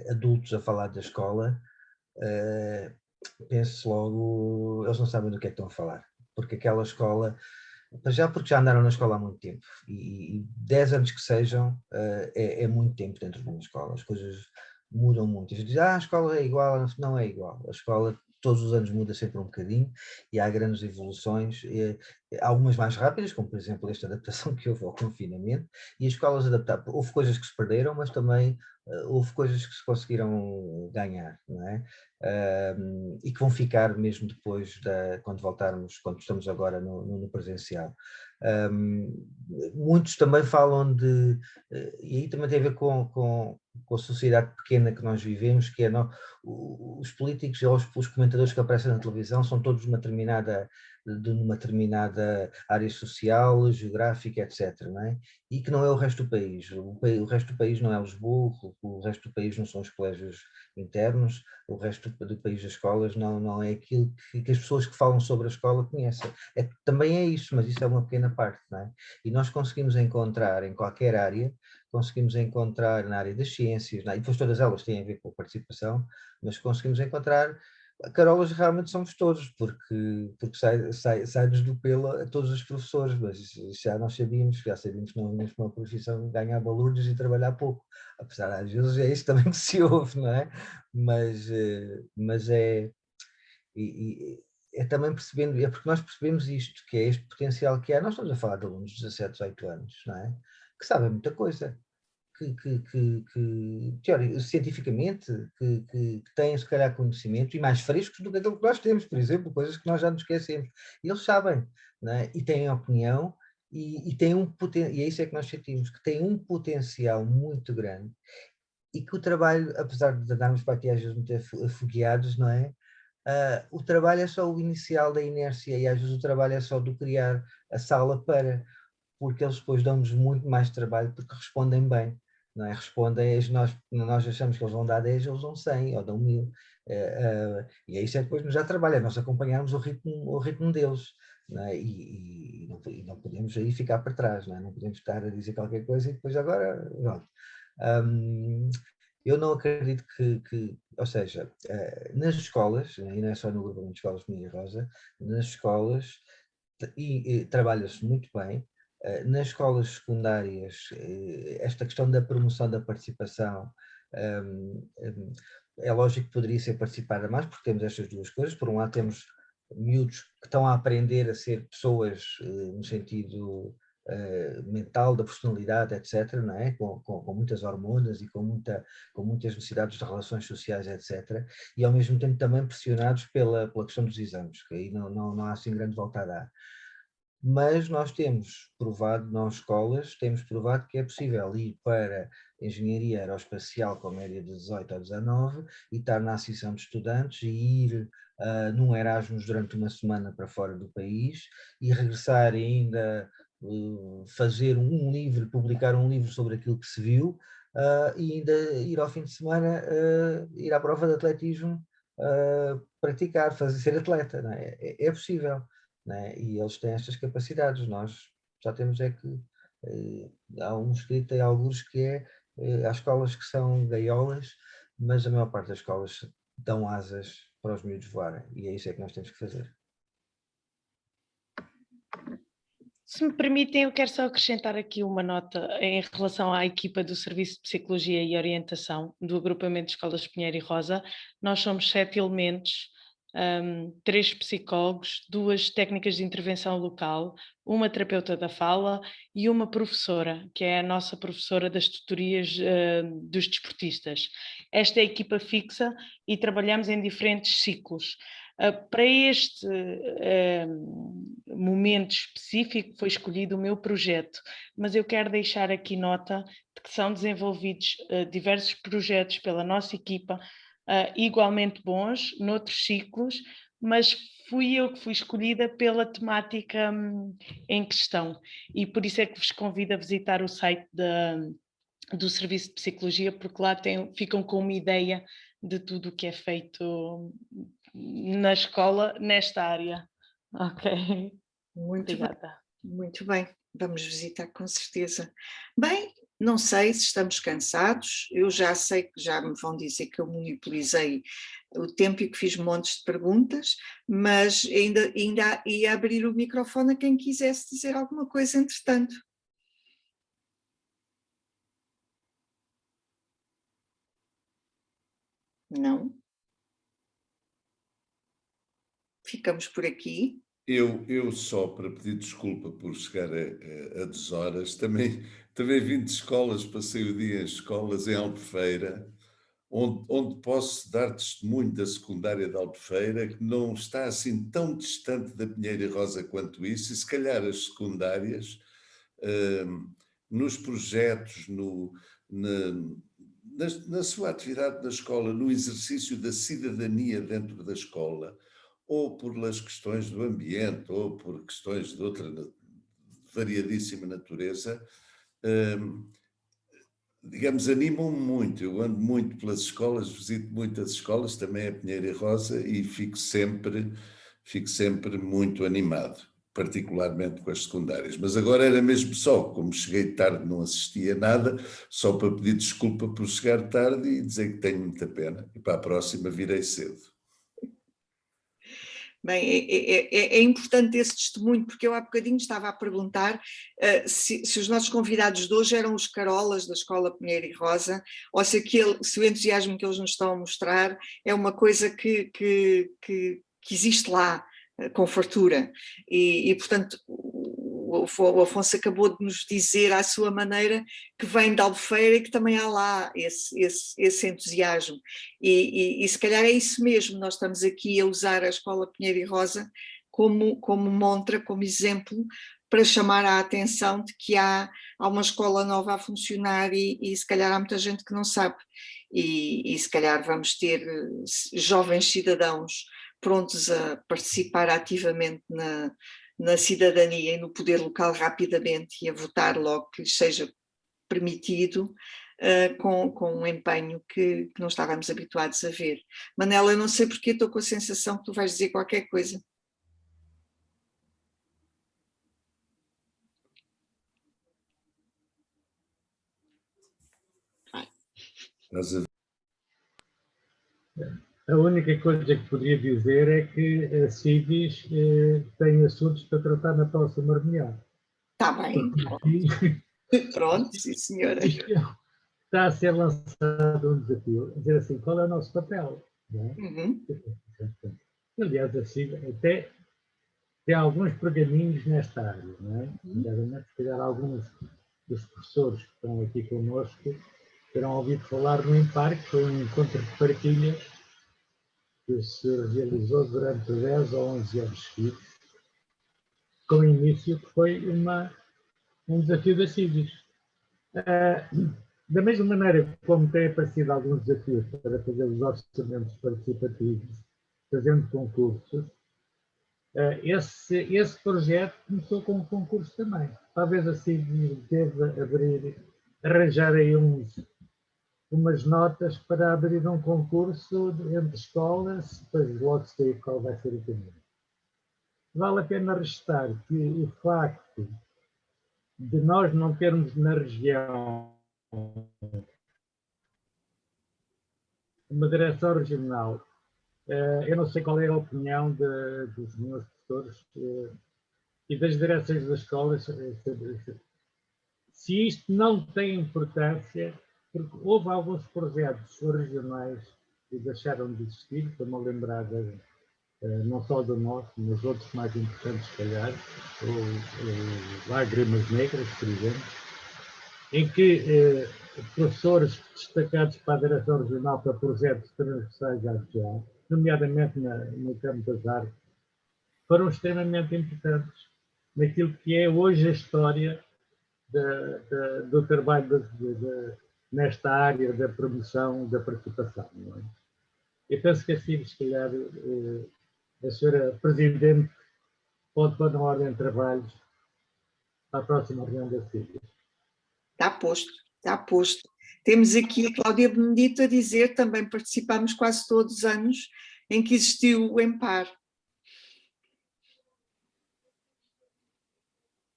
adultos a falar da escola, penso logo, eles não sabem do que é que estão a falar. Porque aquela escola Já porque já andaram na escola há muito tempo, e 10 anos que sejam, é muito tempo dentro de uma escola, as coisas mudam muito. A gente diz, a escola é igual, não é igual, a escola todos os anos muda sempre um bocadinho, e há grandes evoluções, algumas mais rápidas, como por exemplo esta adaptação que houve ao confinamento, e as escolas adaptaram, houve coisas que se perderam, mas também houve coisas que se conseguiram ganhar, não é? E que vão ficar mesmo depois, quando voltarmos, quando estamos agora no presencial. Muitos também falam e aí também tem a ver com a sociedade pequena que nós vivemos, que é os políticos ou os comentadores que aparecem na televisão são todos de numa determinada área social, geográfica, etc. Não é? E que não é o resto do país. O resto do país não é Lisboa, o resto do país não são os colégios internos, o resto do país das escolas não é aquilo que as pessoas que falam sobre a escola conhecem. Também é isso, mas isso é uma pequena parte, não é? E nós conseguimos encontrar em qualquer área, conseguimos encontrar na área das ciências, e depois todas elas têm a ver com a participação, mas conseguimos encontrar carolas realmente somos todos, porque sai-nos do pelo a todos os professores, mas já sabíamos que não é mesmo uma profissão ganhar balúrdios e trabalhar pouco, apesar às vezes é isso também que se ouve, não é? Mas é também percebendo, é porque nós percebemos isto, que é este potencial que há. Nós estamos a falar de alunos de 17, 18 anos, não é? Que sabem muita coisa, cientificamente, que têm se calhar conhecimento e mais frescos do que aquilo que nós temos, por exemplo, coisas que nós já nos esquecemos. E eles sabem, não é? E têm opinião e têm e é isso é que nós sentimos, que têm um potencial muito grande e que o trabalho, apesar de andarmos para aqui às vezes muito afogueados, não é? O trabalho é só o inicial da inércia e às vezes o trabalho é só do criar a sala porque eles depois dão-nos muito mais trabalho porque respondem bem, não é? Respondem, nós achamos que eles vão dar 10, eles dão 100 ou dão 1000, e é isso é depois nos dá trabalho, é nós acompanharmos o ritmo deles, não é? E não podemos aí ficar para trás, não é? Não podemos estar a dizer qualquer coisa e depois agora, pronto. Eu não acredito ou seja, nas escolas, e não é só no grupamento de escolas Maria Rosa, nas escolas, e trabalha-se muito bem, nas escolas secundárias, esta questão da promoção da participação, é lógico que poderia ser participada mais, porque temos estas duas coisas. Por um lado temos miúdos que estão a aprender a ser pessoas no sentido mental, da personalidade, etc., não é? Com muitas hormonas e com muitas necessidades de relações sociais, etc., e ao mesmo tempo também pressionados pela questão dos exames, que aí não há assim grande volta a dar. Mas nós temos provado, nós escolas, temos provado que é possível ir para engenharia aeroespacial com média de 18 a 19 e estar na associação de estudantes e ir num Erasmus durante uma semana para fora do país e regressar e ainda fazer um livro, publicar um livro sobre aquilo que se viu e ainda ir ao fim de semana, ir à prova de atletismo, praticar, ser atleta, não é? É possível. Né? E eles têm estas capacidades, nós já temos que há um escrito em alguns que há escolas que são gaiolas, mas a maior parte das escolas dão asas para os miúdos voarem, e é isso que nós temos que fazer. Se me permitem, eu quero só acrescentar aqui uma nota em relação à equipa do Serviço de Psicologia e Orientação do Agrupamento de Escolas Pinheiro e Rosa. Nós somos 7 elementos, 3 psicólogos, 2 técnicas de intervenção local, uma terapeuta da fala e uma professora, que é a nossa professora das tutorias dos desportistas. Esta é a equipa fixa e trabalhamos em diferentes ciclos. Para este momento específico foi escolhido o meu projeto, mas eu quero deixar aqui nota de que são desenvolvidos diversos projetos pela nossa equipa, igualmente bons, noutros ciclos, mas fui eu que fui escolhida pela temática em questão, e por isso é que vos convido a visitar o site do Serviço de Psicologia, porque lá ficam com uma ideia de tudo o que é feito na escola, nesta área. Ok. Muito Obrigada. bem, muito bem. Vamos visitar com certeza. Bem, Não sei se estamos cansados, eu já sei que já me vão dizer que eu monopolizei o tempo e que fiz montes de perguntas, mas ainda ia abrir o microfone a quem quisesse dizer alguma coisa entretanto. Não? Ficamos por aqui. Eu só para pedir desculpa por chegar a deshoras, também vim de escolas, passei o dia em escolas em Albufeira, onde posso dar testemunho da secundária de Albufeira, que não está assim tão distante da Pinheiro e Rosa quanto isso, e se calhar as secundárias, nos projetos, na sua atividade na escola, no exercício da cidadania dentro da escola, ou pelas questões do ambiente, ou por questões de outra variadíssima natureza, digamos, animam-me muito. Eu ando muito pelas escolas, visito muitas escolas, também a Pinheiro e Rosa, e fico sempre muito animado, particularmente com as secundárias. Mas agora era mesmo só, como cheguei tarde, não assisti a nada, só para pedir desculpa por chegar tarde e dizer que tenho muita pena. E para a próxima virei cedo. Bem, é importante esse testemunho, porque eu há bocadinho estava a perguntar se os nossos convidados de hoje eram os carolas da Escola Pinheiro e Rosa, ou se o entusiasmo que eles nos estão a mostrar é uma coisa que existe lá, com fartura. E portanto, o Afonso acabou de nos dizer à sua maneira que vem de Albufeira e que também há lá esse entusiasmo. E se calhar é isso mesmo, nós estamos aqui a usar a Escola Pinheiro e Rosa como montra, como exemplo, para chamar a atenção de que há uma escola nova a funcionar e se calhar há muita gente que não sabe. E se calhar vamos ter jovens cidadãos prontos a participar ativamente na cidadania e no poder local rapidamente e a votar logo que lhes seja permitido, com um empenho que não estávamos habituados a ver. Manela, eu não sei porque estou com a sensação que tu vais dizer qualquer coisa. A única coisa que poderia dizer é que a CIVIS tem assuntos para tratar na próxima reunião. Está bem. Pronto, sim senhora. Está a ser lançado um desafio, dizer assim, qual é o nosso papel? Não é? Uhum. Aliás, a CIVIS até tem alguns pergaminhos nesta área, não é? Se calhar alguns dos professores que estão aqui connosco terão ouvido falar no IMPAR, que foi um encontro de partilha que se realizou durante 10 ou 11 anos seguidos, com o início que foi um desafio da CIVIS. Da mesma maneira como têm aparecido alguns desafios para fazer os orçamentos participativos, fazendo concursos, esse projeto começou com um concurso também. Talvez a CIVIS deve arranjar aí umas notas para abrir um concurso entre escolas, depois logo se vê qual vai ser o caminho. Vale a pena ressaltar que o facto de nós não termos na região uma direção regional, eu não sei qual é a opinião dos meus professores e das direções das escolas, se isto não tem importância, porque houve alguns projetos regionais que deixaram de existir, estou-me a lembrar não só do nosso, mas outros mais importantes, se calhar, ou Lágrimas Negras, por exemplo, em que professores destacados para a Direção Regional para projetos transversais à região, nomeadamente no campo das artes, foram extremamente importantes naquilo que é hoje a história do trabalho nesta área da promoção da participação. Não é? Eu penso que assim, se calhar, a senhora Presidente pode pôr na ordem de trabalhos para a próxima reunião da CIVIS. Está posto, está posto. Temos aqui a Cláudia Benedito a dizer, também participamos quase todos os anos em que existiu o EMPAR.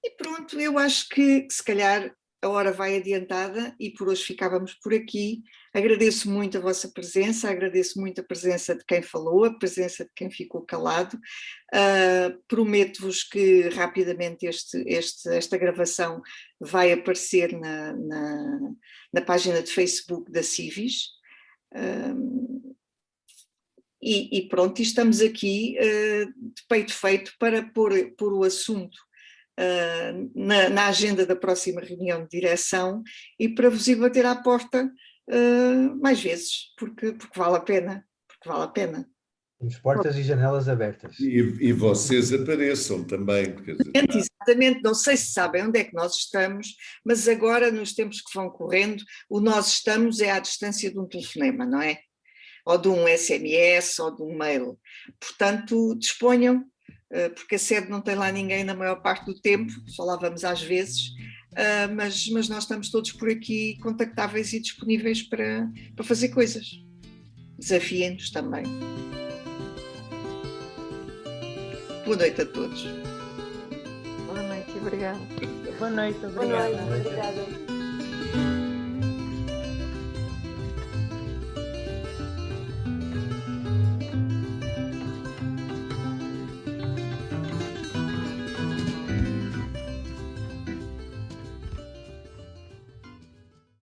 E pronto, eu acho que se calhar a hora vai adiantada e por hoje ficávamos por aqui. Agradeço muito a vossa presença, agradeço muito a presença de quem falou, a presença de quem ficou calado. Prometo-vos que rapidamente esta gravação vai aparecer na página de Facebook da Civis. E pronto, estamos aqui de peito feito para pôr o assunto na agenda da próxima reunião de direção e para vos ir bater à porta mais vezes, porque vale a pena, Temos portas e janelas abertas. E vocês apareçam também. Exatamente, não sei se sabem onde é que nós estamos, mas agora nos tempos que vão correndo, o nós estamos é à distância de um telefonema, não é? Ou de um SMS, ou de um mail. Portanto, disponham, porque a sede não tem lá ninguém na maior parte do tempo, só lá vamos às vezes, mas nós estamos todos por aqui contactáveis e disponíveis para fazer coisas. Desafiem-nos também. Boa noite a todos. Boa noite, obrigada. Boa noite, obrigada. Boa noite, obrigada.